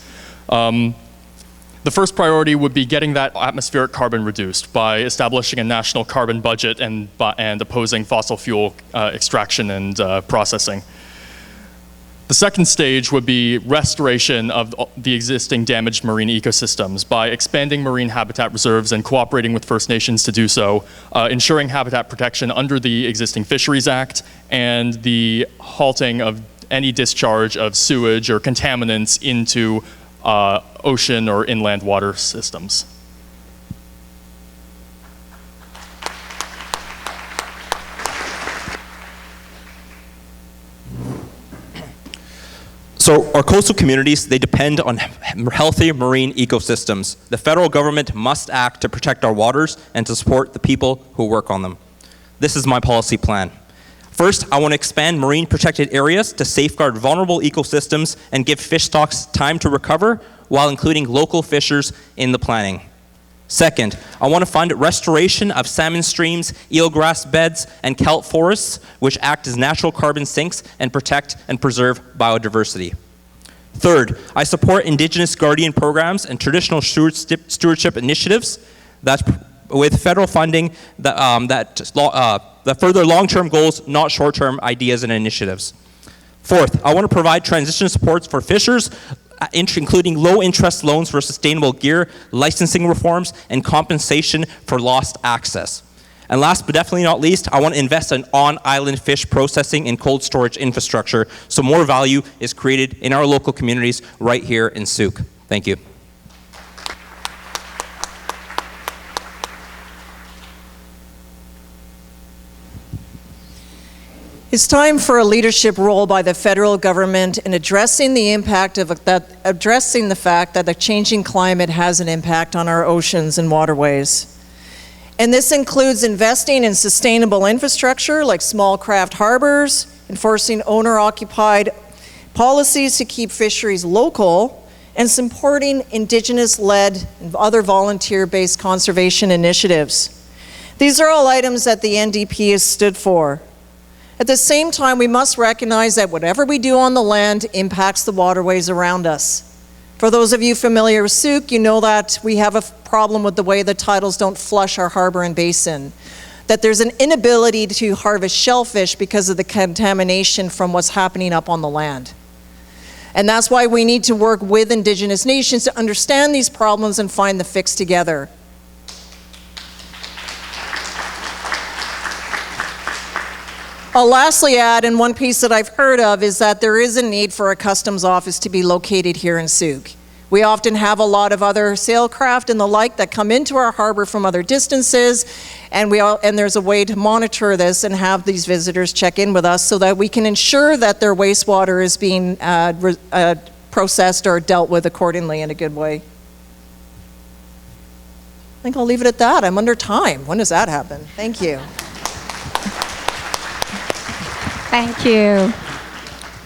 The first priority would be getting that atmospheric carbon reduced by establishing a national carbon budget and opposing fossil fuel extraction and processing. The second stage would be restoration of the existing damaged marine ecosystems by expanding marine habitat reserves and cooperating with First Nations to do so, ensuring habitat protection under the existing Fisheries Act, and the halting of any discharge of sewage or contaminants into ocean or inland water systems.
So our coastal communities, they depend on healthy marine ecosystems. The federal government must act to protect our waters and to support the people who work on them. This is my policy plan. First, I want to expand marine protected areas to safeguard vulnerable ecosystems and give fish stocks time to recover while including local fishers in the planning. Second, I want to fund restoration of salmon streams, eelgrass beds, and kelp forests, which act as natural carbon sinks and protect and preserve biodiversity. Third, I support Indigenous guardian programs and traditional stewardship initiatives with federal funding that further long-term goals, not short-term ideas and initiatives. Fourth, I want to provide transition supports for fishers, including low-interest loans for sustainable gear, licensing reforms, and compensation for lost access. And last but definitely not least, I want to invest in on-island fish processing and cold storage infrastructure so more value is created in our local communities right here in Sooke. Thank you.
It's time for a leadership role by the federal government in addressing the fact that the changing climate has an impact on our oceans and waterways. And this includes investing in sustainable infrastructure like small craft harbors, enforcing owner-occupied policies to keep fisheries local, and supporting Indigenous-led and other volunteer-based conservation initiatives. These are all items that the NDP has stood for. At the same time, we must recognize that whatever we do on the land impacts the waterways around us. For those of you familiar with Sooke, you know that we have a problem with the way the tidals don't flush our harbor and basin, that there's an inability to harvest shellfish because of the contamination from what's happening up on the land. And that's why we need to work with Indigenous nations to understand these problems and find the fix together. I'll lastly add, and one piece that I've heard of is that there is a need for a customs office to be located here in Sooke. We often have a lot of other sailcraft and the like that come into our harbor from other distances, and there's a way to monitor this and have these visitors check in with us so that we can ensure that their wastewater is being processed or dealt with accordingly in a good way. I think I'll leave it at that. I'm under time. When does that happen? Thank you.
Thank you.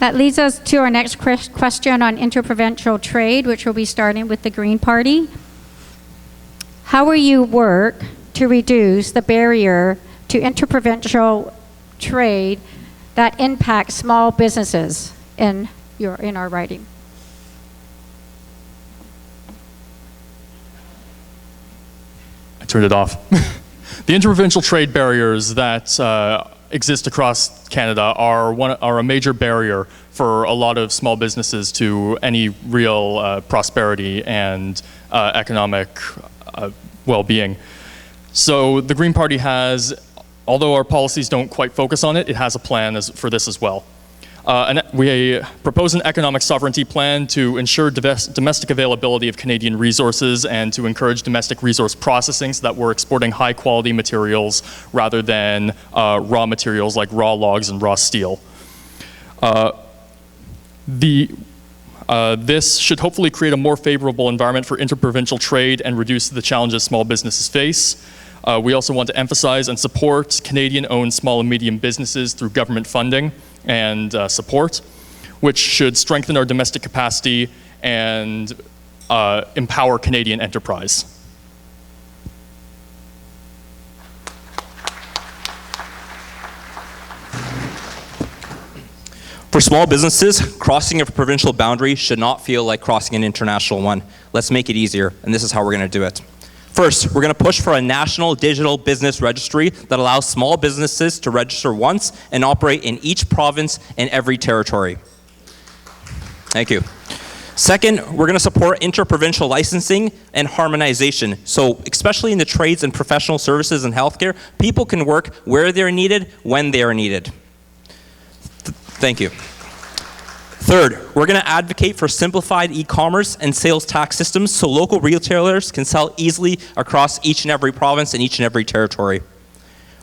That leads us to our next question on interprovincial trade, which will be starting with the Green Party. How will you work to reduce the barrier to interprovincial trade that impacts small businesses in our writing?
I turned it off. The interprovincial trade barriers that exist across Canada are a major barrier for a lot of small businesses to any real prosperity and economic well-being. So the Green Party has, although our policies don't quite focus on it, it has a plan for this as well. We propose an economic sovereignty plan to ensure domestic availability of Canadian resources and to encourage domestic resource processing so that we're exporting high quality materials rather than raw materials like raw logs and raw steel. This should hopefully create a more favorable environment for interprovincial trade and reduce the challenges small businesses face. We also want to emphasize and support Canadian-owned small and medium businesses through government funding and support, which should strengthen our domestic capacity and empower Canadian enterprise.
For small businesses, crossing a provincial boundary should not feel like crossing an international one. Let's make it easier, and this is how we're going to do it. First, we're going to push for a national digital business registry that allows small businesses to register once and operate in each province and every territory. Thank you. Second, we're going to support interprovincial licensing and harmonization. So, especially in the trades and professional services and healthcare, people can work where they're needed, when they are needed. Thank you. Third, we're going to advocate for simplified e-commerce and sales tax systems so local retailers can sell easily across each and every province and each and every territory.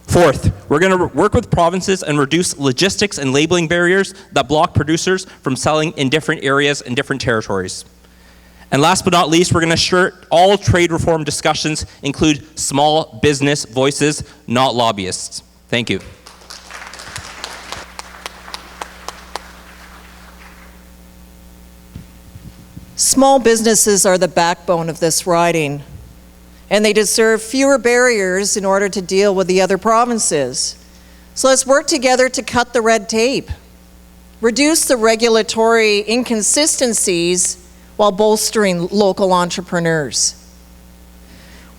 Fourth, we're going to work with provinces and reduce logistics and labeling barriers that block producers from selling in different areas and different territories. And last but not least, we're going to ensure all trade reform discussions include small business voices, not lobbyists. Thank you.
Small businesses are the backbone of this riding, and they deserve fewer barriers in order to deal with the other provinces. So let's work together to cut the red tape, reduce the regulatory inconsistencies while bolstering local entrepreneurs.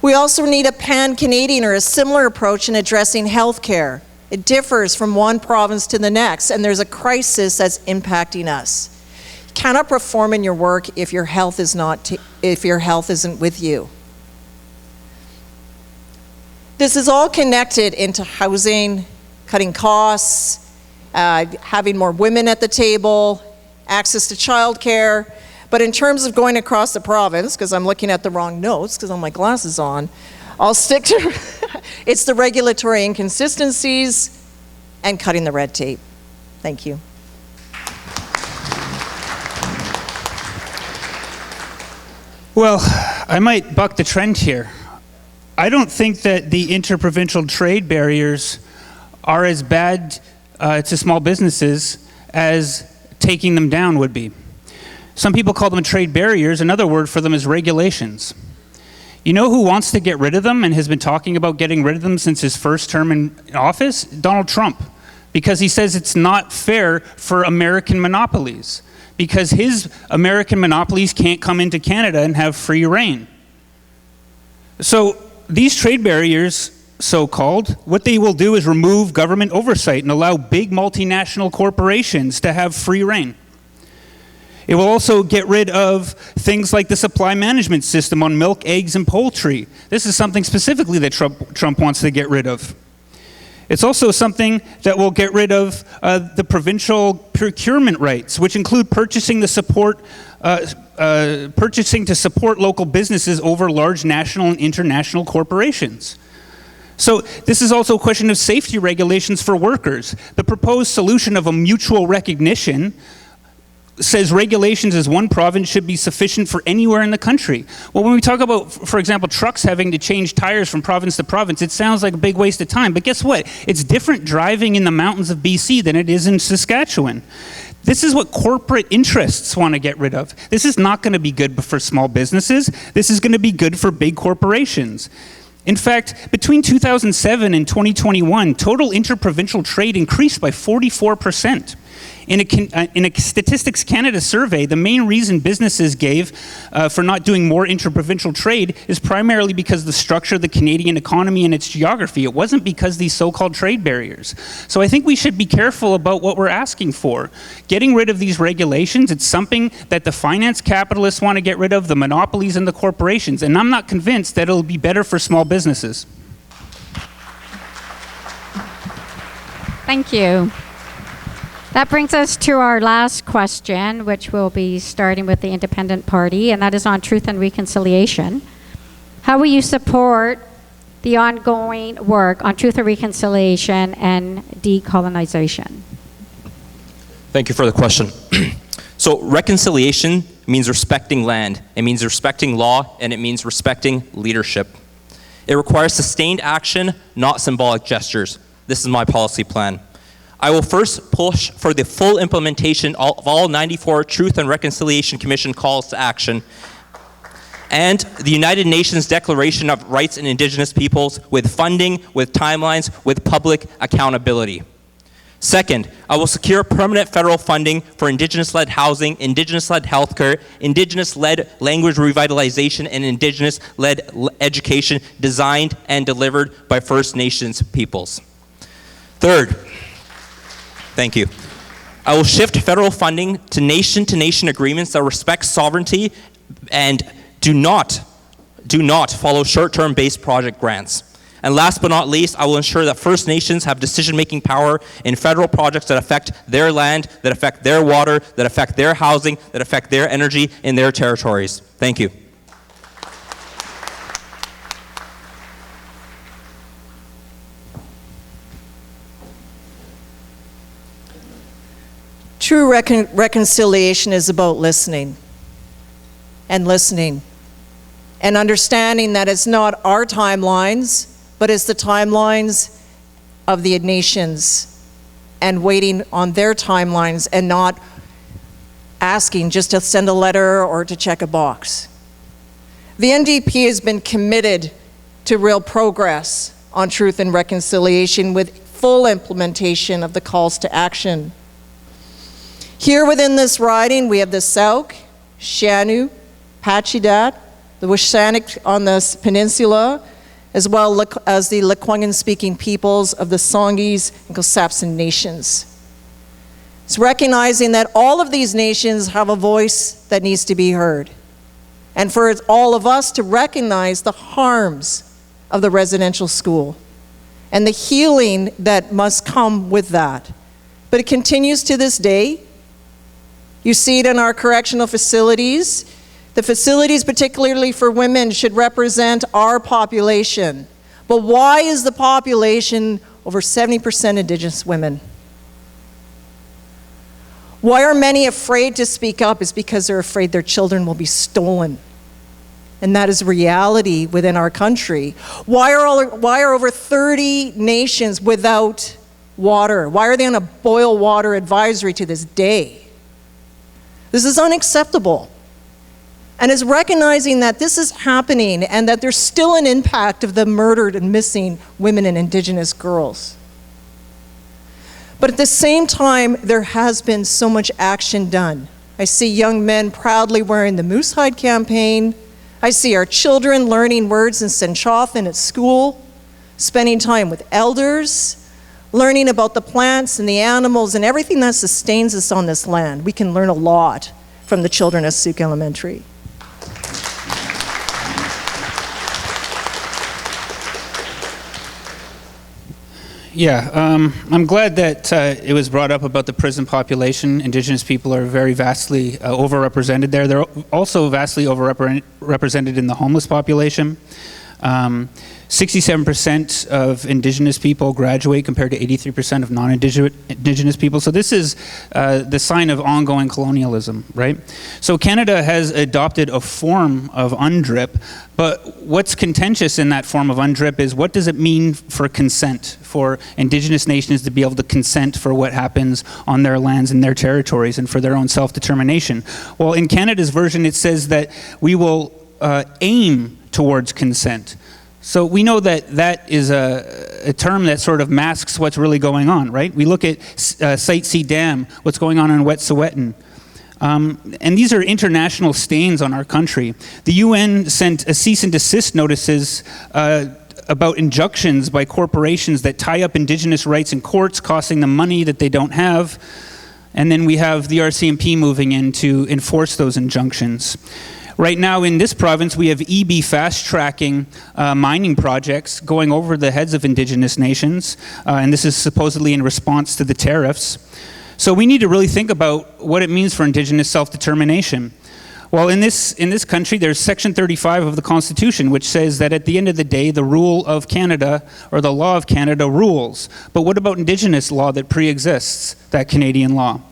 We also need a pan-Canadian or a similar approach in addressing healthcare. It differs from one province to the next, and there's a crisis that's impacting us. You cannot perform in your work if your health isn't with you. This is all connected into housing, cutting costs, having more women at the table, access to childcare. But in terms of going across the province, because I'm looking at the wrong notes because I have my glasses on, I'll stick to it's the regulatory inconsistencies and cutting the red tape. Thank you.
Well, I might buck the trend here. I don't think that the interprovincial trade barriers are as bad to small businesses as taking them down would be. Some people call them trade barriers. Another word for them is regulations. You know who wants to get rid of them and has been talking about getting rid of them since his first term in office? Donald Trump, because he says it's not fair for American monopolies, because his American monopolies can't come into Canada and have free reign. So these trade barriers, so-called, what they will do is remove government oversight and allow big multinational corporations to have free reign. It will also get rid of things like the supply management system on milk, eggs, and poultry. This is something specifically that Trump wants to get rid of. It's also something that will get rid of the provincial procurement rights, which include purchasing the support purchasing to support local businesses over large national and international corporations. So this is also a question of safety regulations for workers. The proposed solution of a mutual recognition says regulations as one province should be sufficient for anywhere in the country. Well, when we talk about, for example, trucks having to change tires from province to province, it sounds like a big waste of time. But guess what? It's different driving in the mountains of BC than it is in Saskatchewan. This is what corporate interests want to get rid of. This is not going to be good for small businesses. This is going to be good for big corporations. In fact, between 2007 and 2021, total interprovincial trade increased by 44%. In a Statistics Canada survey, the main reason businesses gave for not doing more interprovincial trade is primarily because of the structure of the Canadian economy and its geography. It wasn't because these so-called trade barriers. So I think we should be careful about what we're asking for. Getting rid of these regulations, it's something that the finance capitalists want to get rid of, the monopolies and the corporations, and I'm not convinced that it'll be better for small businesses.
Thank you. That brings us to our last question, which will be starting with the Independent Party, and that is on truth and reconciliation. How will you support the ongoing work on truth and reconciliation and decolonization?
Thank you for the question. So reconciliation means respecting land. It means respecting law, and it means respecting leadership. It requires sustained action, not symbolic gestures. This is my policy plan. I will first push for the full implementation of all 94 Truth and Reconciliation Commission calls to action and the United Nations Declaration of Rights in Indigenous Peoples with funding, with timelines, with public accountability. Second, I will secure permanent federal funding for Indigenous-led housing, Indigenous-led healthcare, Indigenous-led language revitalization, and Indigenous-led education designed and delivered by First Nations peoples. Third, thank you. I will shift federal funding to nation agreements that respect sovereignty and do not follow short-term based project grants. And last but not least, I will ensure that First Nations have decision-making power in federal projects that affect their land, that affect their water, that affect their housing, that affect their energy in their territories. Thank you.
True reconciliation is about listening and understanding that it's not our timelines, but it's the timelines of the nations and waiting on their timelines and not asking just to send a letter or to check a box. The NDP has been committed to real progress on truth and reconciliation with full implementation of the calls to action. Here within this riding, we have the Sauk-Saanich, Pachidat, the Wishsanik on the peninsula, as well as the Lekwungen-speaking peoples of the Songhees and Kosapsan nations. It's recognizing that all of these nations have a voice that needs to be heard, and for all of us to recognize the harms of the residential school and the healing that must come with that. But it continues to this day. You see it in our correctional facilities. The facilities, particularly for women, should represent our population. But why is the population over 70% Indigenous women? Why are many afraid to speak up? It's because they're afraid their children will be stolen. And that is reality within our country. Why are over 30 nations without water? Why are they on a boil water advisory to this day? This is unacceptable. And it's recognizing that this is happening and that there's still an impact of the murdered and missing women and Indigenous girls. But at the same time, there has been so much action done. I see young men proudly wearing the moose hide campaign. I see our children learning words in Senchothan at school, spending time with elders, learning about the plants and the animals and everything that sustains us on this land. We can learn a lot from the children at Sooke Elementary.
Yeah, I'm glad that it was brought up about the prison population. Indigenous people are very vastly overrepresented there. They're also vastly overrepresented in the homeless population. 67% of Indigenous people graduate compared to 83% of non-Indigenous people. So this is the sign of ongoing colonialism, right? So Canada has adopted a form of UNDRIP, but what's contentious in that form of UNDRIP is what does it mean for consent, for Indigenous nations to be able to consent for what happens on their lands and their territories and for their own self-determination? Well, in Canada's version, it says that we will aim towards consent. So we know that that is a term that sort of masks what's really going on, right? We look at Site C Dam, what's going on in Wet'suwet'en. And these are international stains on our country. The UN sent a cease and desist notices about injunctions by corporations that tie up Indigenous rights in courts, costing them money that they don't have. And then we have the RCMP moving in to enforce those injunctions. Right now in this province, we have EB fast-tracking mining projects going over the heads of Indigenous nations, and this is supposedly in response to the tariffs. So we need to really think about what it means for Indigenous self-determination. Well, in this country, there's Section 35 of the Constitution, which says that at the end of the day, the rule of Canada, or the law of Canada, rules. But what about Indigenous law that pre-exists that Canadian law?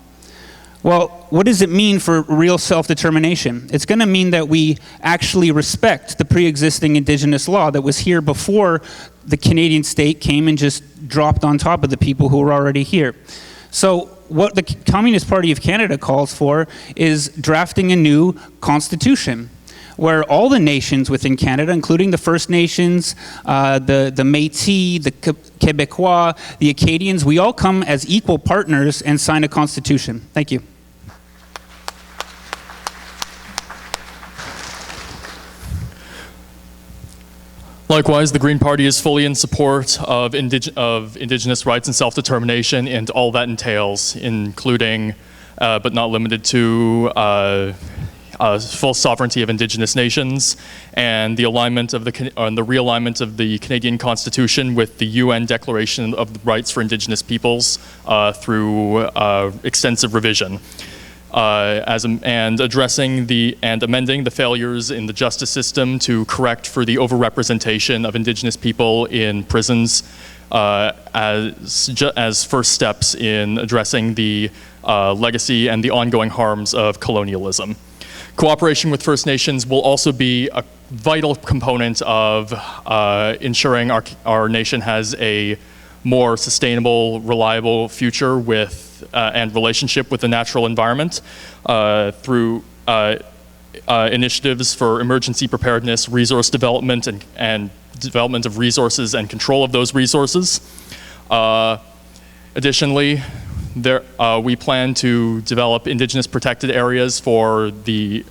Well, what does it mean for real self-determination? It's going to mean that we actually respect the pre-existing Indigenous law that was here before the Canadian state came and just dropped on top of the people who were already here. So what the Communist Party of Canada calls for is drafting a new constitution where all the nations within Canada, including the First Nations, the Métis, the Québécois, the Acadians, we all come as equal partners and sign a constitution. Thank you.
Likewise, the Green Party is fully in support of Indigenous rights and self-determination and all that entails, including, but not limited to, full sovereignty of Indigenous nations and the alignment of the realignment of the Canadian Constitution with the UN Declaration of the Rights for Indigenous Peoples through extensive revision. And addressing and amending the failures in the justice system to correct for the overrepresentation of Indigenous people in prisons as first steps in addressing the legacy and the ongoing harms of colonialism. Cooperation with First Nations will also be a vital component of ensuring our nation has a more sustainable, reliable future with and relationship with the natural environment through initiatives for emergency preparedness, resource development, and development of resources and control of those resources. Additionally, we plan to develop Indigenous protected areas for the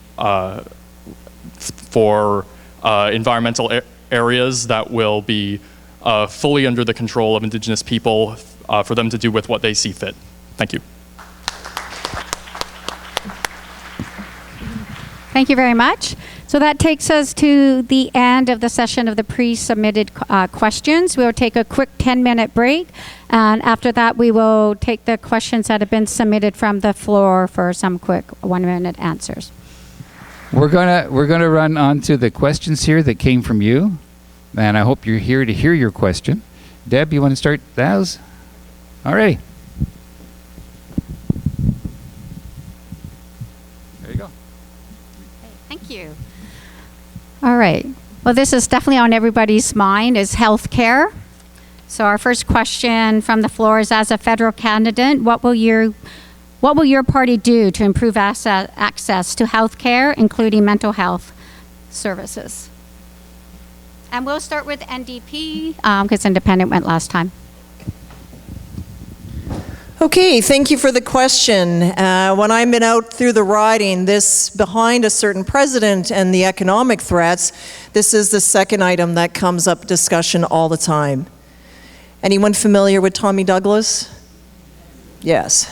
environmental areas that will be fully under the control of Indigenous people for them to do with what they see fit. Thank you.
Thank you very much. So that takes us to the end of the session of the pre-submitted questions. We'll take a quick 10-minute break, and after that we will take the questions that have been submitted from the floor for some quick 1-minute answers.
We're gonna run on to the questions here that came from you, and I hope you're here to hear your question. Deb, you want to start those? All right. There you go.
Thank you. All right. Well, this is definitely on everybody's mind, is health care. So our first question from the floor is, as a federal candidate, what will your party do to improve access to health care, including mental health services? And we'll start with NDP, because Independent went last time.
Okay, thank you for the question. When I've been out through the riding, this behind a certain president and the economic threats, this is the second item that comes up discussion all the time. Anyone familiar with Tommy Douglas? Yes.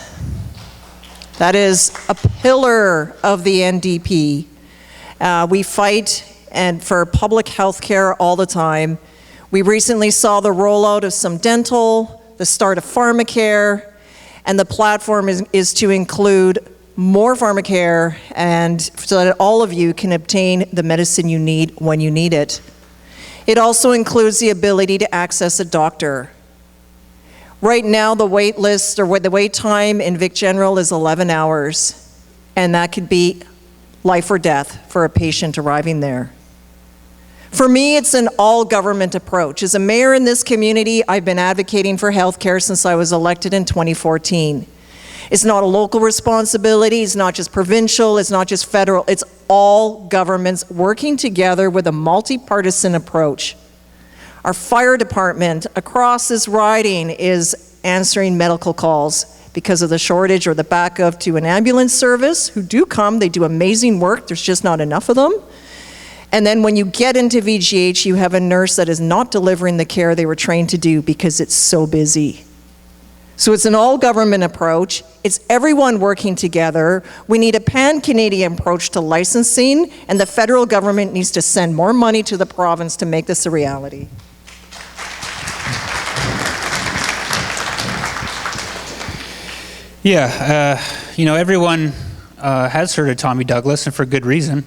That is a pillar of the NDP. We fight for public health care all the time. We recently saw the rollout of some dental the start of pharmacare, and the platform is to include more pharmacare and so that all of you can obtain the medicine you need when you need it. It also includes the ability to access a doctor. Right now, the wait list or the wait time in Vic General is 11 hours, and that could be life or death for a patient arriving there. For me, it's an all-government approach. As a mayor in this community, I've been advocating for healthcare since I was elected in 2014. It's not a local responsibility, it's not just provincial, it's not just federal, it's all governments working together with a multi-partisan approach. Our fire department across this riding is answering medical calls because of the shortage or the backup to an ambulance service who do come, they do amazing work, there's just not enough of them. And then when you get into VGH, you have a nurse that is not delivering the care they were trained to do because it's so busy. So it's an all-government approach. It's everyone working together. We need a pan-Canadian approach to licensing, and the federal government needs to send more money to the province to make this a reality.
Yeah, everyone has heard of Tommy Douglas, and for good reason.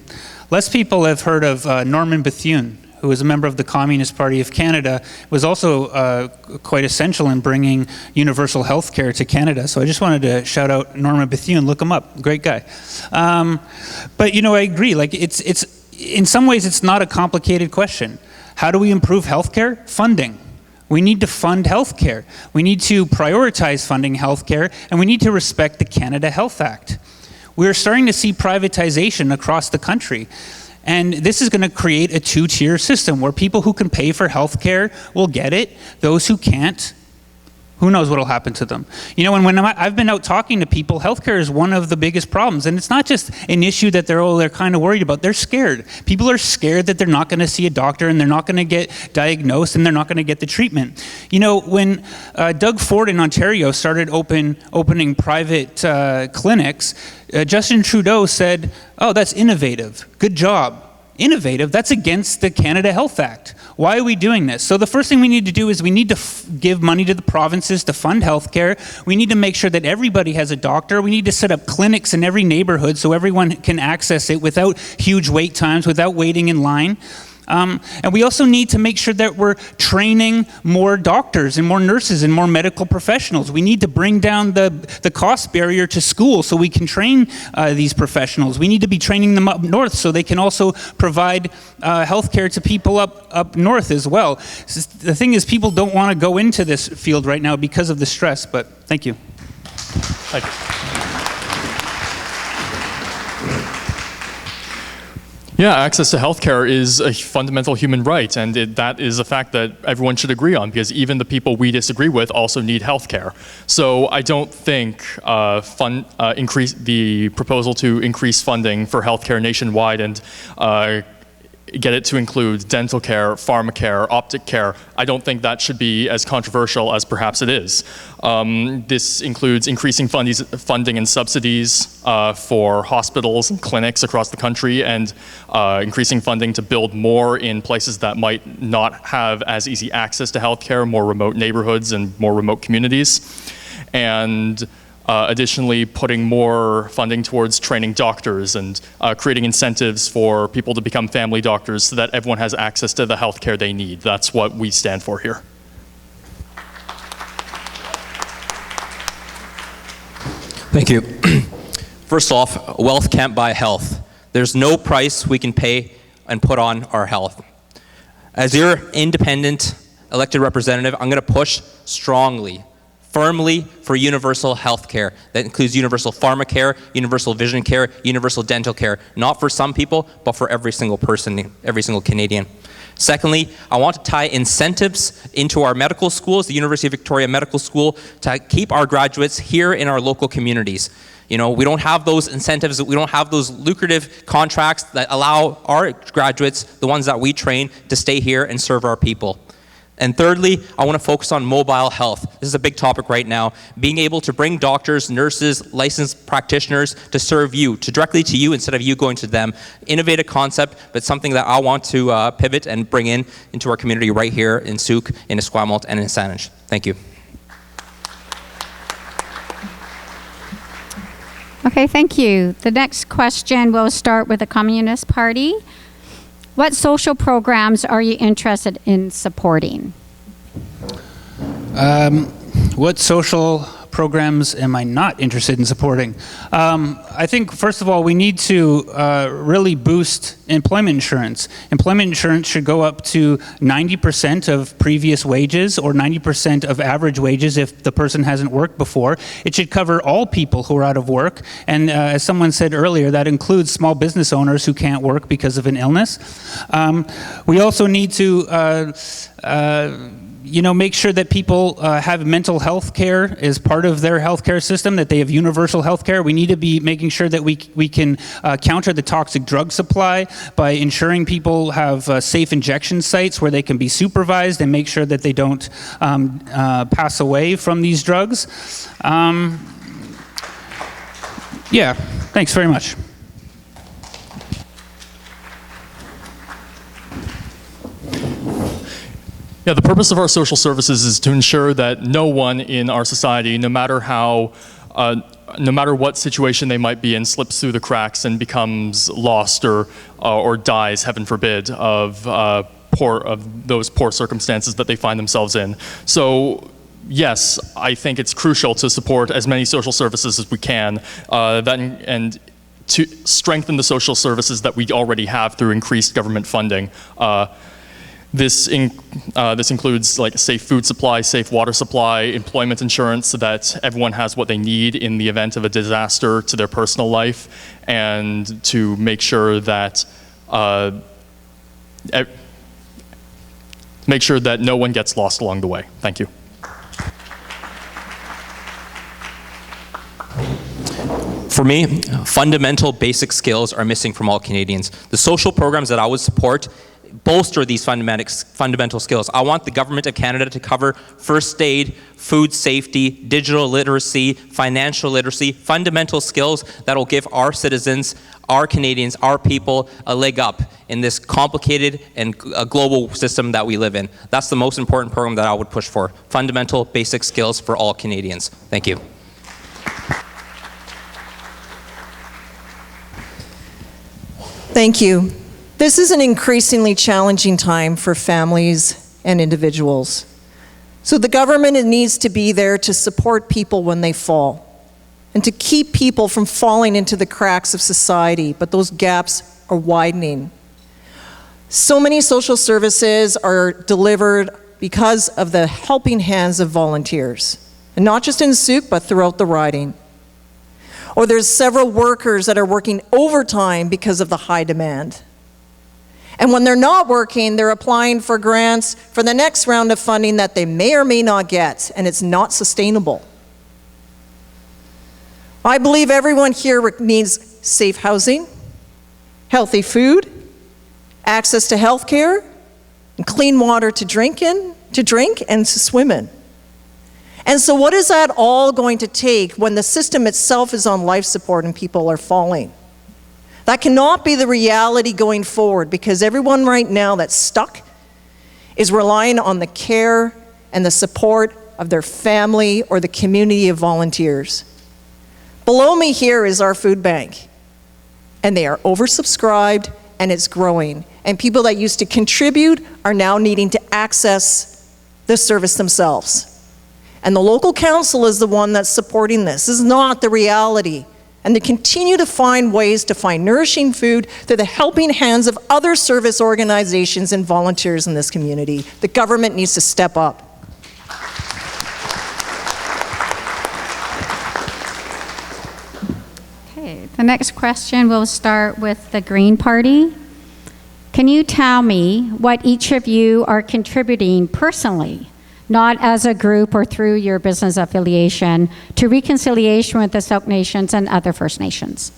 Less people have heard of Norman Bethune, who was a member of the Communist Party of Canada, was also quite essential in bringing universal health care to Canada. So I just wanted to shout out Norman Bethune, look him up, great guy. But I agree, it's in some ways it's not a complicated question. How do we improve healthcare? Funding. We need to fund healthcare. We need to prioritize funding healthcare, and we need to respect the Canada Health Act. We're starting to see privatization across the country. And this is going to create a two-tier system where people who can pay for healthcare will get it. Those who can't, who knows what will happen to them. When I've been out talking to people, healthcare is one of the biggest problems. And it's not just an issue that they're kind of worried about. They're scared. People are scared that they're not going to see a doctor and they're not going to get diagnosed and they're not going to get the treatment. When Doug Ford in Ontario started opening private clinics, Justin Trudeau said, "Oh, that's innovative. Good job." Innovative? That's against the Canada Health Act. Why are we doing this? So the first thing we need to do is we need to give money to the provinces to fund healthcare. We need to make sure that everybody has a doctor. We need to set up clinics in every neighborhood so everyone can access it without huge wait times, without waiting in line. And we also need to make sure that we're training more doctors and more nurses and more medical professionals. We need to bring down the cost barrier to school so we can train these professionals. We need to be training them up north so they can also provide health care to people up north as well. The thing is, people don't want to go into this field right now because of the stress, but thank you.
Thank you. Yeah, access to healthcare is a fundamental human right, and that is a fact that everyone should agree on, because even the people we disagree with also need healthcare. So I don't think the proposal to increase funding for healthcare nationwide and get it to include dental care, pharmacare, optic care, I don't think that should be as controversial as perhaps it is. This includes increasing funding and subsidies for hospitals and clinics across the country, and increasing funding to build more in places that might not have as easy access to healthcare, more remote neighborhoods and more remote communities. And additionally, putting more funding towards training doctors and creating incentives for people to become family doctors so that everyone has access to the health care they need. That's what we stand for here.
Thank you. First off, wealth can't buy health. There's no price we can pay and put on our health. As your independent elected representative, I'm going to push strongly, firmly for universal health care. That includes universal pharmacare, universal vision care, universal dental care, not for some people, but for every single person, every single Canadian. Secondly, I want to tie incentives into our medical schools, the University of Victoria Medical School, to keep our graduates here in our local communities. We don't have those incentives, we don't have those lucrative contracts that allow our graduates, the ones that we train, to stay here and serve our people. And thirdly, I want to focus on mobile health. This is a big topic right now. Being able to bring doctors, nurses, licensed practitioners to serve you, directly to you instead of you going to them. Innovative concept, but something that I want to pivot and bring into our community right here in Sooke, in Esquimalt, and in Saanich. Thank you.
Okay, thank you. The next question will start with the Communist Party. What social programs are you interested in supporting?
What social programs am I not interested in supporting? I think, first of all, we need to really boost employment insurance. Employment insurance should go up to 90% of previous wages or 90% of average wages if the person hasn't worked before. It should cover all people who are out of work. And as someone said earlier, that includes small business owners who can't work because of an illness. We also need to make sure that people have mental health care as part of their healthcare system, that they have universal health care. We need to be making sure that we can counter the toxic drug supply by ensuring people have safe injection sites where they can be supervised and make sure that they don't pass away from these drugs. Yeah, thanks very much.
Yeah, the purpose of our social services is to ensure that no one in our society, no matter what situation they might be in, slips through the cracks and becomes lost or dies, heaven forbid, of those poor circumstances that they find themselves in. So, yes, I think it's crucial to support as many social services as we can, and to strengthen the social services that we already have through increased government funding. This includes like safe food supply, safe water supply, employment insurance so that everyone has what they need in the event of a disaster to their personal life, and to make sure that no one gets lost along the way. Thank you.
For me, fundamental basic skills are missing from all Canadians. The social programs that I would support bolster these fundamental skills. I want the Government of Canada to cover first aid, food safety, digital literacy, financial literacy, fundamental skills that will give our citizens, our Canadians, our people a leg up in this complicated and global system that we live in. That's the most important program that I would push for. Fundamental basic skills for all Canadians. Thank you.
Thank you. This is an increasingly challenging time for families and individuals. So the government needs to be there to support people when they fall and to keep people from falling into the cracks of society, but those gaps are widening. So many social services are delivered because of the helping hands of volunteers, and not just in Sooke, but throughout the riding. Or there's several workers that are working overtime because of the high demand. And when they're not working, they're applying for grants for the next round of funding that they may or may not get, and it's not sustainable. I believe everyone here needs safe housing, healthy food, access to health care, and clean water to drink and to swim in. And so what is that all going to take when the system itself is on life support and people are falling? That cannot be the reality going forward, because everyone right now that's stuck is relying on the care and the support of their family or the community of volunteers. Below me here is our food bank, and they are oversubscribed and it's growing. And people that used to contribute are now needing to access the service themselves. And the local council is the one that's supporting this. This is not the reality. And to continue to find ways to find nourishing food through the helping hands of other service organizations and volunteers in this community. The government needs to step up.
Okay, the next question will start with the Green Party. Can you tell me what each of you are contributing personally, not as a group or through your business affiliation, to reconciliation with the Sauk Nations and other First Nations?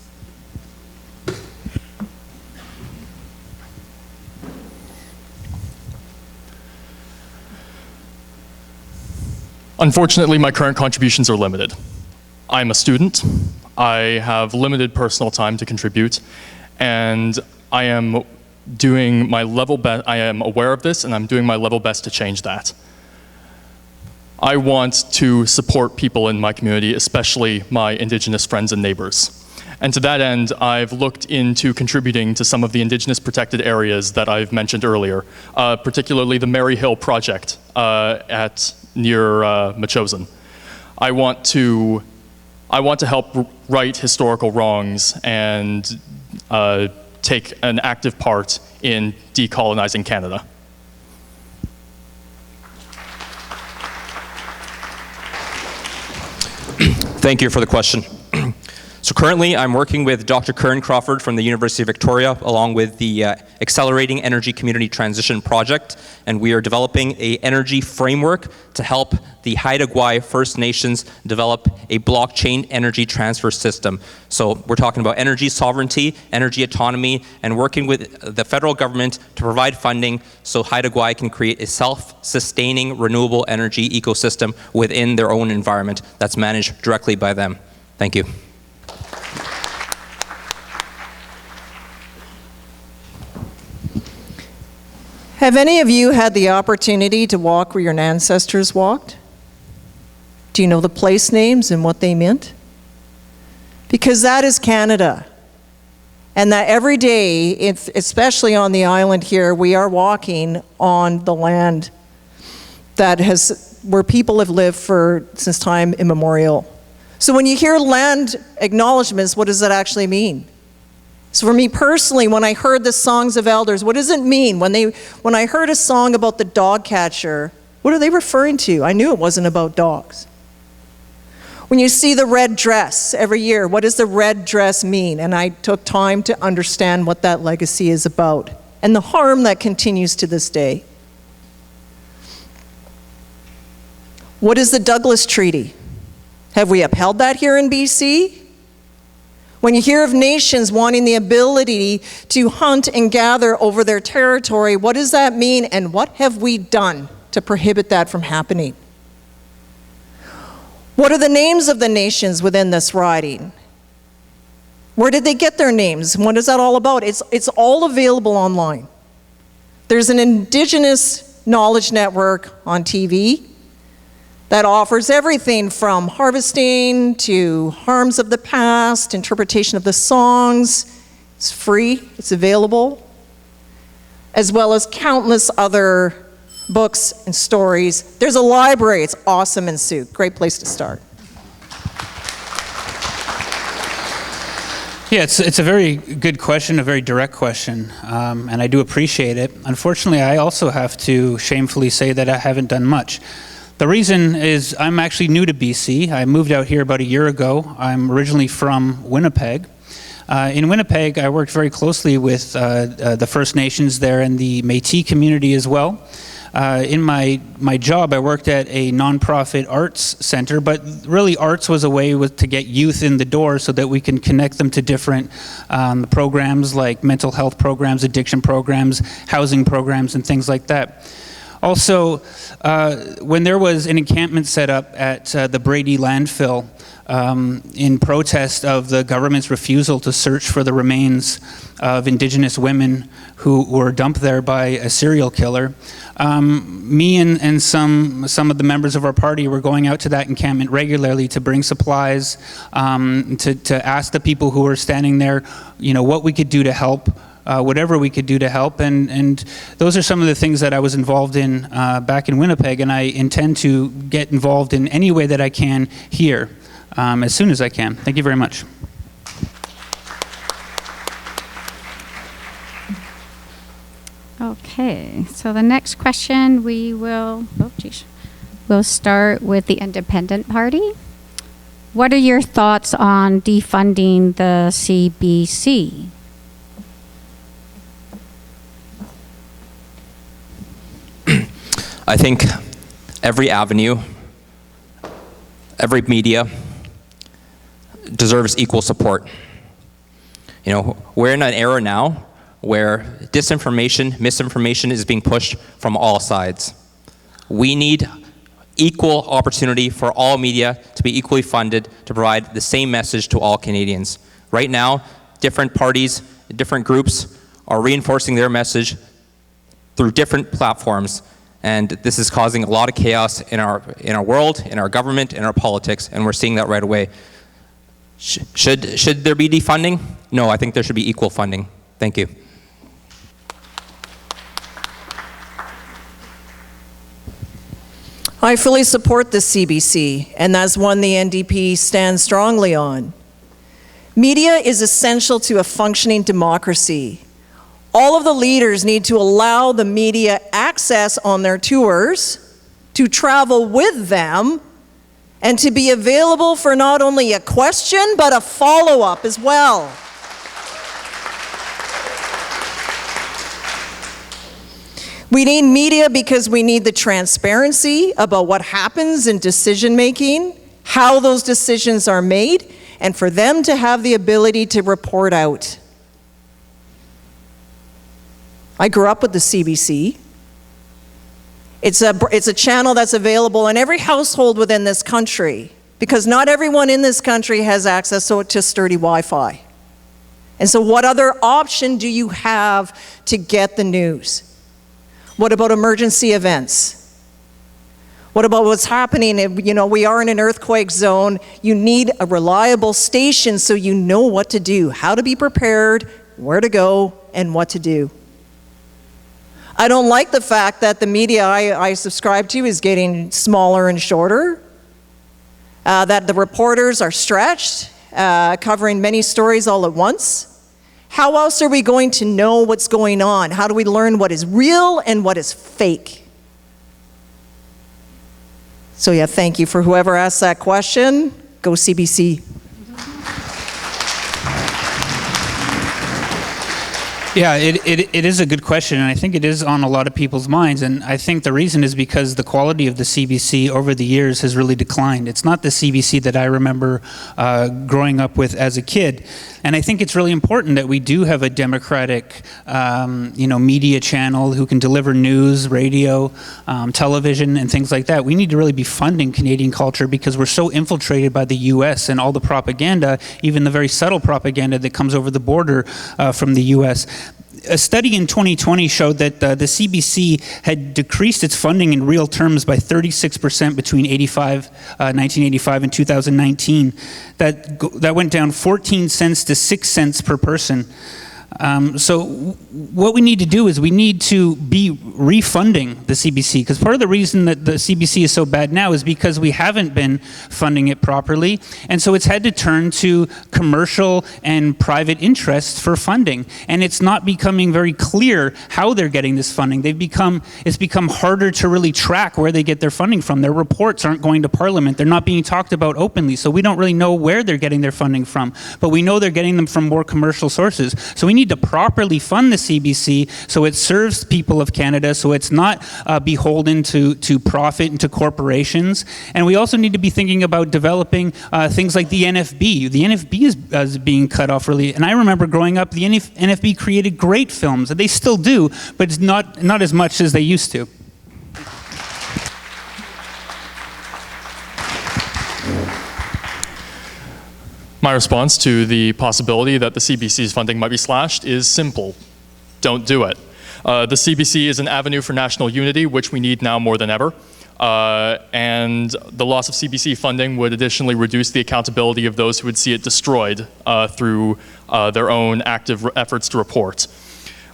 Unfortunately, my current contributions are limited. I'm a student, I have limited personal time to contribute, and I am doing my level best. I am aware of this, and I'm doing my level best to change that. I want to support people in my community, especially my Indigenous friends and neighbors. And to that end, I've looked into contributing to some of the Indigenous protected areas that I've mentioned earlier, particularly the Mary Hill Project near Machosen. I want to help right historical wrongs and take an active part in decolonizing Canada.
Thank you for the question. So currently, I'm working with Dr. Karen Crawford from the University of Victoria, along with the Accelerating Energy Community Transition Project, and we are developing an energy framework to help the Haida Gwaii First Nations develop a blockchain energy transfer system. So we're talking about energy sovereignty, energy autonomy, and working with the federal government to provide funding so Haida Gwaii can create a self-sustaining renewable energy ecosystem within their own environment that's managed directly by them. Thank you.
Have any of you had the opportunity to walk where your ancestors walked? Do you know the place names and what they meant? Because that is Canada. And that every day, especially on the island here, we are walking on the land where people have lived since time immemorial. So when you hear land acknowledgements, what does that actually mean? So for me personally, when I heard the Songs of Elders, what does it mean? When I heard a song about the dog catcher, what are they referring to? I knew it wasn't about dogs. When you see the red dress every year, what does the red dress mean? And I took time to understand what that legacy is about and the harm that continues to this day. What is the Douglas Treaty? Have we upheld that here in BC? When you hear of nations wanting the ability to hunt and gather over their territory, what does that mean, and what have we done to prohibit that from happening? What are the names of the nations within this riding? Where did they get their names? What is that all about? It's all available online. There's an Indigenous Knowledge Network on TV that offers everything from harvesting to harms of the past, interpretation of the songs. It's free, it's available, as well as countless other books and stories. There's a library, it's awesome in Sooke. Great place to start.
Yeah, it's a very good question, a very direct question, and I do appreciate it. Unfortunately, I also have to shamefully say that I haven't done much. The reason is I'm actually new to BC. I moved out here about a year ago. I'm originally from Winnipeg. In Winnipeg, I worked very closely with the First Nations there and the Métis community as well. In my job, I worked at a nonprofit arts center, but really arts was a way to get youth in the door so that we can connect them to different programs like mental health programs, addiction programs, housing programs, and things like that. Also, when there was an encampment set up at the Brady landfill in protest of the government's refusal to search for the remains of Indigenous women who were dumped there by a serial killer, me and some of the members of our party were going out to that encampment regularly to bring supplies, to ask the people who were standing there, what we could do to help. Whatever we could do to help, and those are some of the things that I was involved in back in Winnipeg, and I intend to get involved in any way that I can here as soon as I can. Thank you very much.
Okay, so the next question we'll start with the Independent Party. What are your thoughts on defunding the CBC?
I think every avenue, every media deserves equal support. We're in an era now where disinformation, misinformation is being pushed from all sides. We need equal opportunity for all media to be equally funded to provide the same message to all Canadians. Right now, different parties, different groups are reinforcing their message through different platforms. And this is causing a lot of chaos in our world, in our government, in our politics, and we're seeing that right away. Should there be defunding? No, I think there should be equal funding. Thank you.
I fully support the CBC, and that's one the NDP stands strongly on. Media is essential to a functioning democracy. All of the leaders need to allow the media access on their tours, to travel with them, and to be available for not only a question, but a follow-up as well. We need media because we need the transparency about what happens in decision-making, how those decisions are made, and for them to have the ability to report out. I grew up with the CBC. It's a channel that's available in every household within this country, because not everyone in this country has access to sturdy Wi-Fi. And so what other option do you have to get the news? What about emergency events? What about what's happening? We are in an earthquake zone. You need a reliable station so you know what to do, how to be prepared, where to go, and what to do. I don't like the fact that the media I subscribe to is getting smaller and shorter, that the reporters are stretched, covering many stories all at once. How else are we going to know what's going on? How do we learn what is real and what is fake? So yeah, thank you for whoever asked that question. Go CBC.
Yeah, it is a good question, and I think it is on a lot of people's minds, and I think the reason is because the quality of the CBC over the years has really declined. It's not the CBC that I remember growing up with as a kid, and I think it's really important that we do have a democratic media channel who can deliver news, radio, television, and things like that. We need to really be funding Canadian culture because we're so infiltrated by the US and all the propaganda, even the very subtle propaganda that comes over the border from the US. A study in 2020 showed that the CBC had decreased its funding in real terms by 36% between 1985 and 2019. That went down 14 cents to 6 cents per person. So what we need to do is we need to be refunding the CBC, because part of the reason that the CBC is so bad now is because we haven't been funding it properly, and so it's had to turn to commercial and private interests for funding, and it's not becoming very clear how they're getting this funding. It's become harder to really track where they get their funding from. Their reports aren't going to Parliament. They're not being talked about openly, so we don't really know where they're getting their funding from, but we know they're getting them from more commercial sources. So we need to properly fund the CBC so it serves people of Canada, so it's not beholden to profit and to corporations. And we also need to be thinking about developing things like the NFB. The NFB is being cut off really, and I remember growing up, the NFB created great films, and they still do, but it's not as much as they used to.
My response to the possibility that the CBC's funding might be slashed is simple. Don't do it. The CBC is an avenue for national unity, which we need now more than ever. And the loss of CBC funding would additionally reduce the accountability of those who would see it destroyed through their own active efforts to report.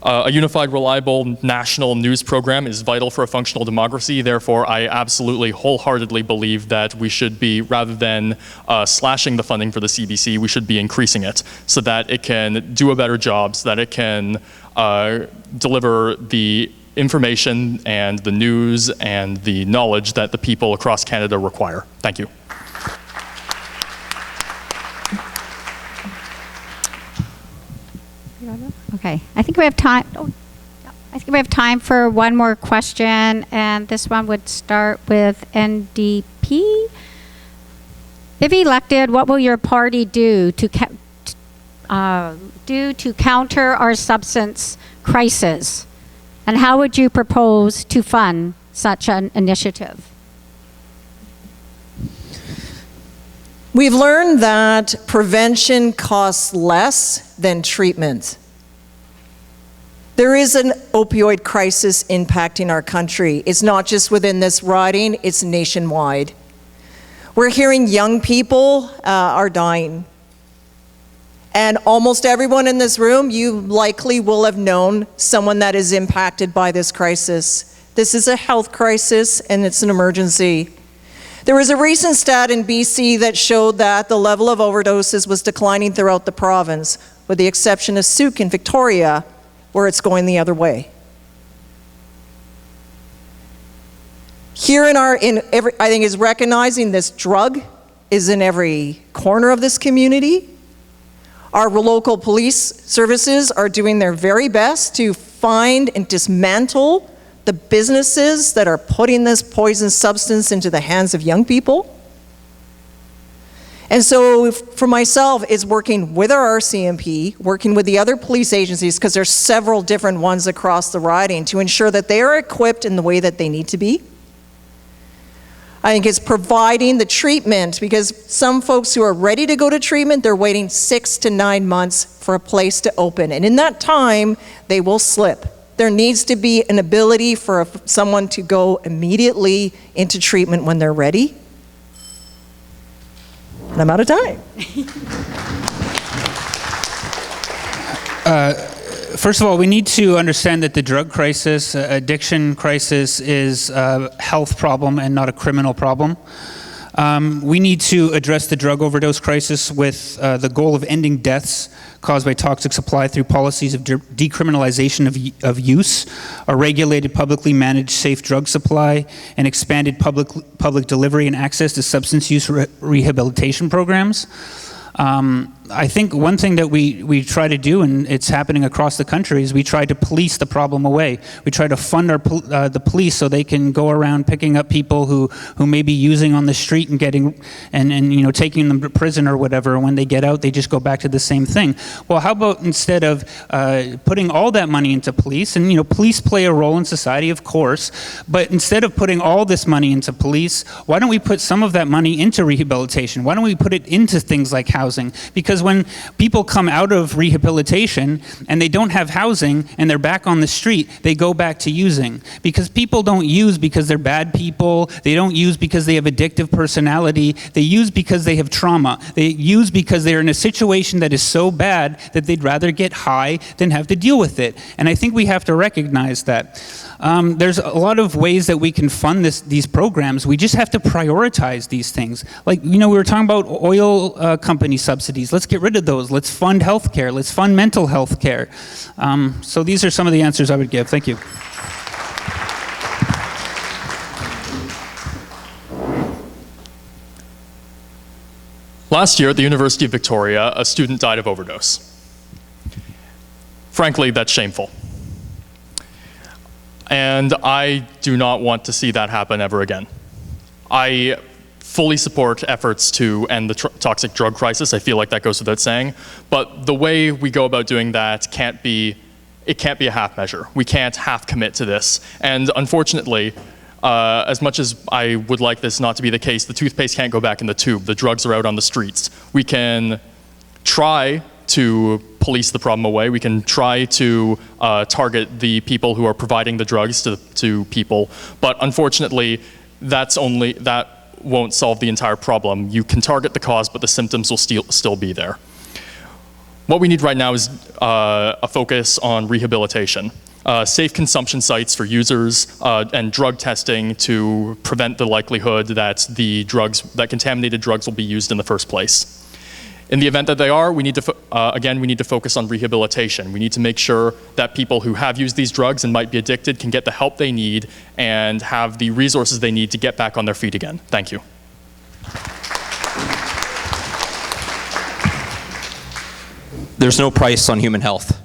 A unified, reliable national news program is vital for a functional democracy. Therefore, I absolutely wholeheartedly believe that we should be, rather than slashing the funding for the CBC, we should be increasing it so that it can do a better job, so that it can deliver the information and the news and the knowledge that the people across Canada require. Thank you.
Okay, I think we have time. I think we have time for one more question, and this one would start with NDP. If elected, what will your party do to counter our substance crisis, and how would you propose to fund such an initiative?
We've learned that prevention costs less than treatment. There is an opioid crisis impacting our country. It's not just within this riding, it's nationwide. We're hearing young people are dying. And almost everyone in this room, you likely will have known someone that is impacted by this crisis. This is a health crisis and it's an emergency. There was a recent stat in BC that showed that the level of overdoses was declining throughout the province, with the exception of Sooke in Victoria, where it's going the other way. Here I think is recognizing this drug is in every corner of this community. Our local police services are doing their very best to find and dismantle the businesses that are putting this poison substance into the hands of young people. And so for myself, it's working with our RCMP, working with the other police agencies, because there's several different ones across the riding, to ensure that they are equipped in the way that they need to be. I think it's providing the treatment, because some folks who are ready to go to treatment, they're waiting 6 to 9 months for a place to open. And in that time, they will slip. There needs to be an ability for someone to go immediately into treatment when they're ready. And I'm out of time.
First of all, we need to understand that the drug crisis, addiction crisis, is a health problem and not a criminal problem. We need to address the drug overdose crisis with the goal of ending deaths caused by toxic supply through policies of decriminalization of use, a regulated, publicly managed safe drug supply, and expanded public delivery and access to substance use rehabilitation programs. I think one thing that we try to do, and it's happening across the country, is we try to police the problem away. We try to fund the police so they can go around picking up people who may be using on the street and taking them to prison or whatever. When they get out, they just go back to the same thing. Well, how about instead of putting all that money into police, and police play a role in society, of course, but instead of putting all this money into police, why don't we put some of that money into rehabilitation? Why don't we put it into things like housing? Because when people come out of rehabilitation and they don't have housing and they're back on the street, they go back to using. Because people don't use because they're bad people. They don't use because they have addictive personality. They use because they have trauma. They use because they're in a situation that is so bad that they'd rather get high than have to deal with it. And I think we have to recognize that. There's a lot of ways that we can fund these programs. We just have to prioritize these things. Like, we were talking about oil company subsidies. Let's get rid of those. Let's fund healthcare. Let's fund mental health care. So these are some of the answers I would give. Thank you.
Last year at the University of Victoria, a student died of overdose. Frankly, that's shameful. And I do not want to see that happen ever again. I fully support efforts to end the toxic drug crisis. I feel like that goes without saying. But the way we go about doing that can't be a half measure. We can't half commit to this. And unfortunately, as much as I would like this not to be the case, the toothpaste can't go back in the tube. The drugs are out on the streets. We can try to police the problem away. We can try to target the people who are providing the drugs to people. But unfortunately, that won't solve the entire problem. You can target the cause, but the symptoms will still be there. What we need right now is a focus on rehabilitation. Safe consumption sites for users and drug testing to prevent the likelihood that that contaminated drugs will be used in the first place. In the event that they are, we need to focus on rehabilitation. We need to make sure that people who have used these drugs and might be addicted can get the help they need and have the resources they need to get back on their feet again. Thank you.
There's no price on human health.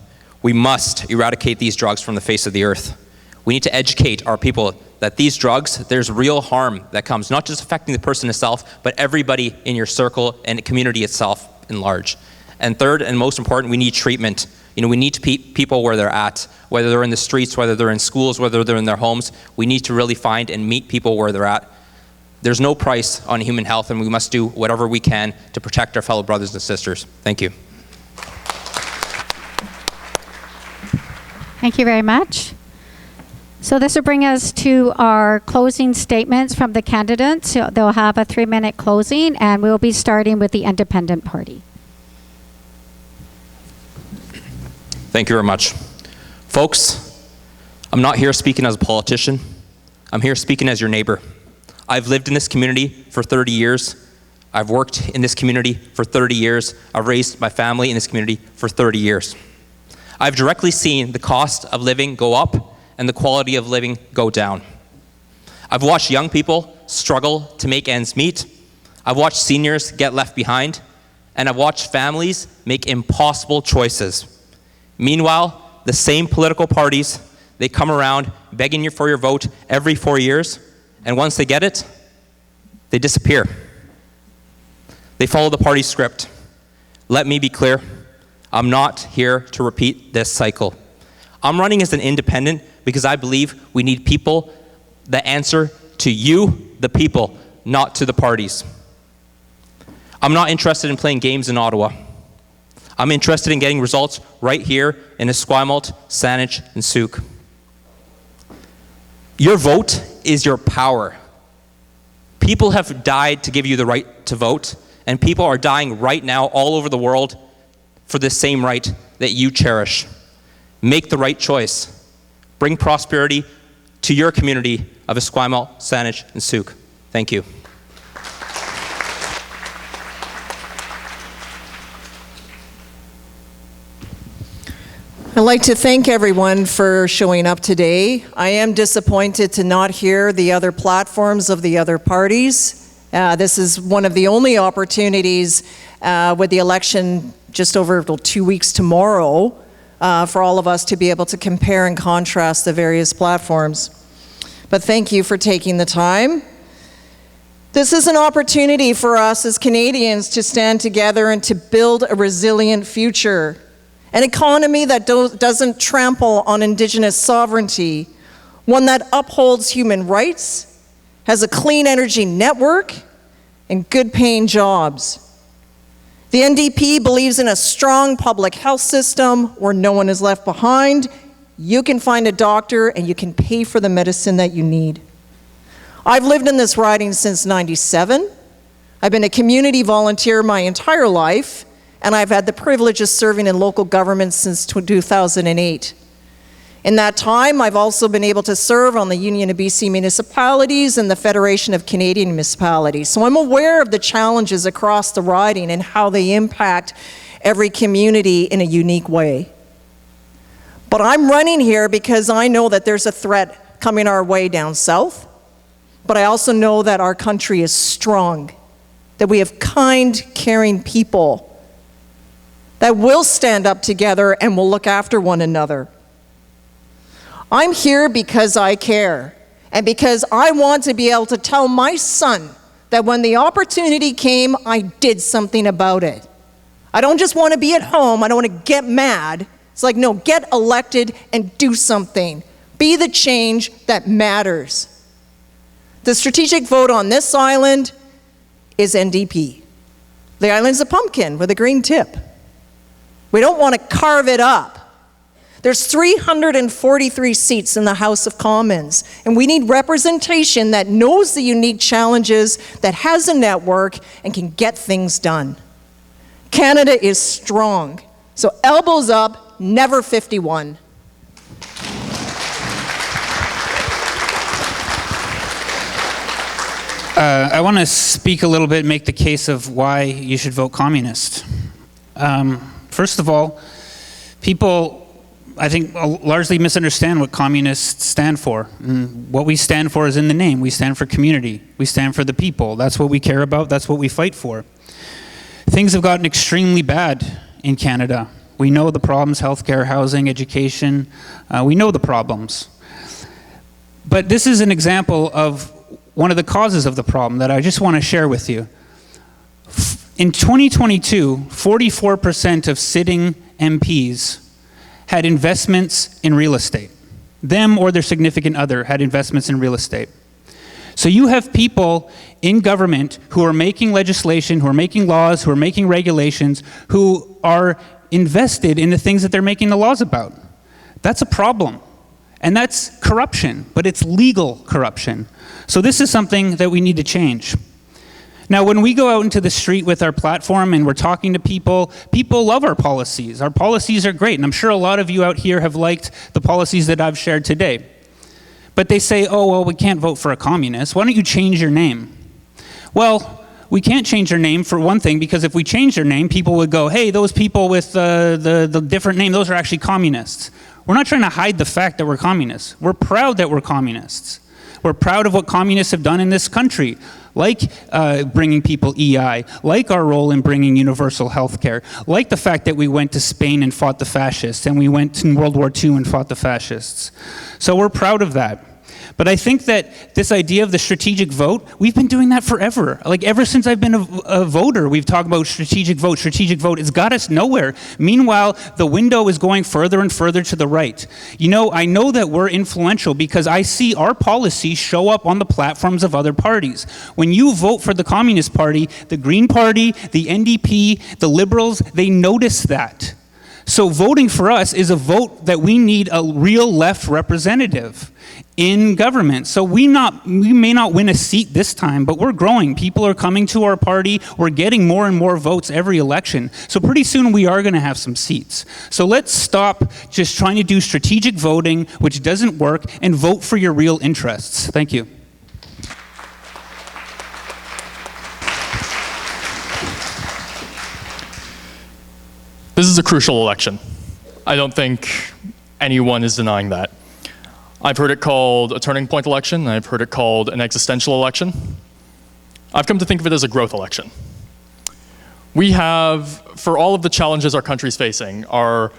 We must eradicate these drugs from the face of the earth. We need to educate our people that these drugs, there's real harm that comes, not just affecting the person itself, but everybody in your circle and the community itself in large. And third, and most important, we need treatment. We need to meet people where they're at, whether they're in the streets, whether they're in schools, whether they're in their homes. We need to really find and meet people where they're at. There's no price on human health, and we must do whatever we can to protect our fellow brothers and sisters. Thank you.
Thank you very much. So this will bring us to our closing statements from the candidates. So they'll have a 3-minute closing, and we'll be starting with the Independent Party.
Thank you very much. Folks, I'm not here speaking as a politician. I'm here speaking as your neighbor. I've lived in this community for 30 years. I've worked in this community for 30 years. I've raised my family in this community for 30 years. I've directly seen the cost of living go up and the quality of living go down. I've watched young people struggle to make ends meet. I've watched seniors get left behind, and I've watched families make impossible choices. Meanwhile, the same political parties, they come around begging you for your vote every 4 years, and once they get it, they disappear. They follow the party script. Let me be clear, I'm not here to repeat this cycle. I'm running as an independent because I believe we need people that answer to you, the people, not to the parties. I'm not interested in playing games in Ottawa. I'm interested in getting results right here in Esquimalt-Saanich and Sooke. Your vote is your power. People have died to give you the right to vote, and people are dying right now all over the world for the same right that you cherish. Make the right choice. Bring prosperity to your community of Esquimalt-Saanich and Sooke. Thank you.
I'd like to thank everyone for showing up today. I am disappointed to not hear the other platforms of the other parties. This is one of the only opportunities with the election just over 2 weeks tomorrow for all of us to be able to compare and contrast the various platforms. But thank you for taking the time. This is an opportunity for us as Canadians to stand together and to build a resilient future. An economy that doesn't trample on Indigenous sovereignty, one that upholds human rights, has a clean energy network, and good-paying jobs. The NDP believes in a strong public health system where no one is left behind. You can find a doctor and you can pay for the medicine that you need. I've lived in this riding since '97. I've been a community volunteer my entire life, and I've had the privilege of serving in local government since 2008. In that time, I've also been able to serve on the Union of BC Municipalities and the Federation of Canadian Municipalities. So I'm aware of the challenges across the riding and how they impact every community in a unique way. But I'm running here because I know that there's a threat coming our way down south, but I also know that our country is strong, that we have kind, caring people that will stand up together and will look after one another. I'm here because I care, and because I want to be able to tell my son that when the opportunity came, I did something about it. I don't just want to be at home, I don't want to get mad. It's like, no, get elected and do something. Be the change that matters. The strategic vote on this island is NDP. The island's a pumpkin with a green tip. We don't want to carve it up. There's 343 seats in the House of Commons, and we need representation that knows the unique challenges, that has a network, and can get things done. Canada is strong, so elbows up, never 51.
I want to speak a little bit, make the case of why you should vote communist. First of all, people, I think, largely misunderstand what communists stand for. And what we stand for is in the name. We stand for community. We stand for the people. That's what we care about. That's what we fight for. Things have gotten extremely bad in Canada. We know the problems: healthcare, housing, education. We know the problems. But this is an example of one of the causes of the problem that I just want to share with you. In 2022, 44% of sitting MPs had investments in real estate. Them or their significant other had investments in real estate. So you have people in government who are making legislation, who are making laws, who are making regulations, who are invested in the things that they're making the laws about. That's a problem. And that's corruption, but it's legal corruption. So this is something that we need to change. Now, when we go out into the street with our platform and we're talking to people, people love our policies. Our policies are great, and I'm sure a lot of you out here have liked the policies that I've shared today. But they say, oh, well, we can't vote for a communist. Why don't you change your name? Well, we can't change their name for one thing, because if we change their name, people would go, hey, those people with the different name, those are actually communists. We're not trying to hide the fact that we're communists. We're proud that we're communists. We're proud of what communists have done in this country, like bringing people EI, like our role in bringing universal health care, like the fact that we went to Spain and fought the fascists, and we went in World War II and fought the fascists. So we're proud of that. But I think that this idea of the strategic vote, we've been doing that forever. Like ever since I've been a voter, we've talked about strategic vote, strategic vote. It's got us nowhere. Meanwhile, the window is going further and further to the right. You know, I know that we're influential because I see our policies show up on the platforms of other parties. When you vote for the Communist Party, the Green Party, the NDP, the Liberals, they notice that. So voting for us is a vote that we need a real left representative in government. So we may not win a seat this time, but we're growing. People are coming to our party. We're getting more and more votes every election. So pretty soon we are going to have some seats. So let's stop just trying to do strategic voting, which doesn't work, and vote for your real interests. Thank you.
This is a crucial election. I don't think anyone is denying that. I've heard it called a turning point election. I've heard it called an existential election. I've come to think of it as a growth election. We have, for all of the challenges our country's facing, our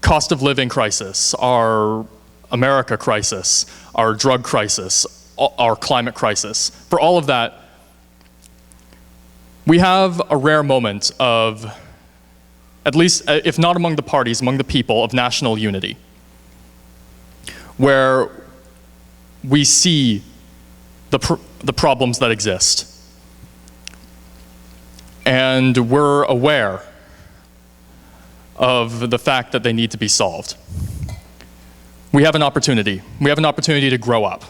cost of living crisis, our America crisis, our drug crisis, our climate crisis, for all of that, we have a rare moment of, at least, if not among the parties, among the people, of national unity, where we see the problems that exist. And we're aware of the fact that they need to be solved. We have an opportunity. We have an opportunity to grow up.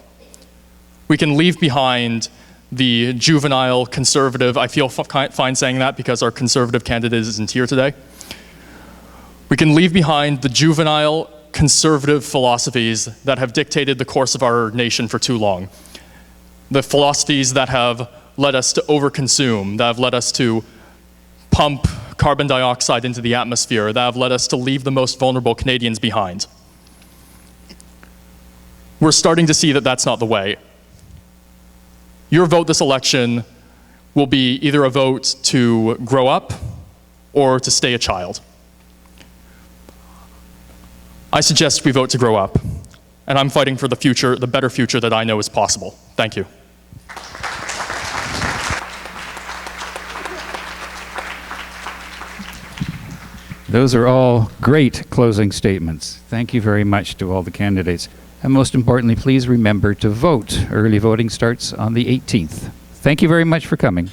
We can leave behind the juvenile conservative, I feel fine saying that because our conservative candidate isn't here today. We can leave behind the juvenile conservative philosophies that have dictated the course of our nation for too long. The philosophies that have led us to overconsume, that have led us to pump carbon dioxide into the atmosphere, that have led us to leave the most vulnerable Canadians behind. We're starting to see that that's not the way. Your vote this election will be either a vote to grow up or to stay a child. I suggest we vote to grow up, and I'm fighting for the future, the better future that I know is possible. Thank you.
Those are all great closing statements. Thank you very much to all the candidates. And most importantly, please remember to vote. Early voting starts on the 18th. Thank you very much for coming.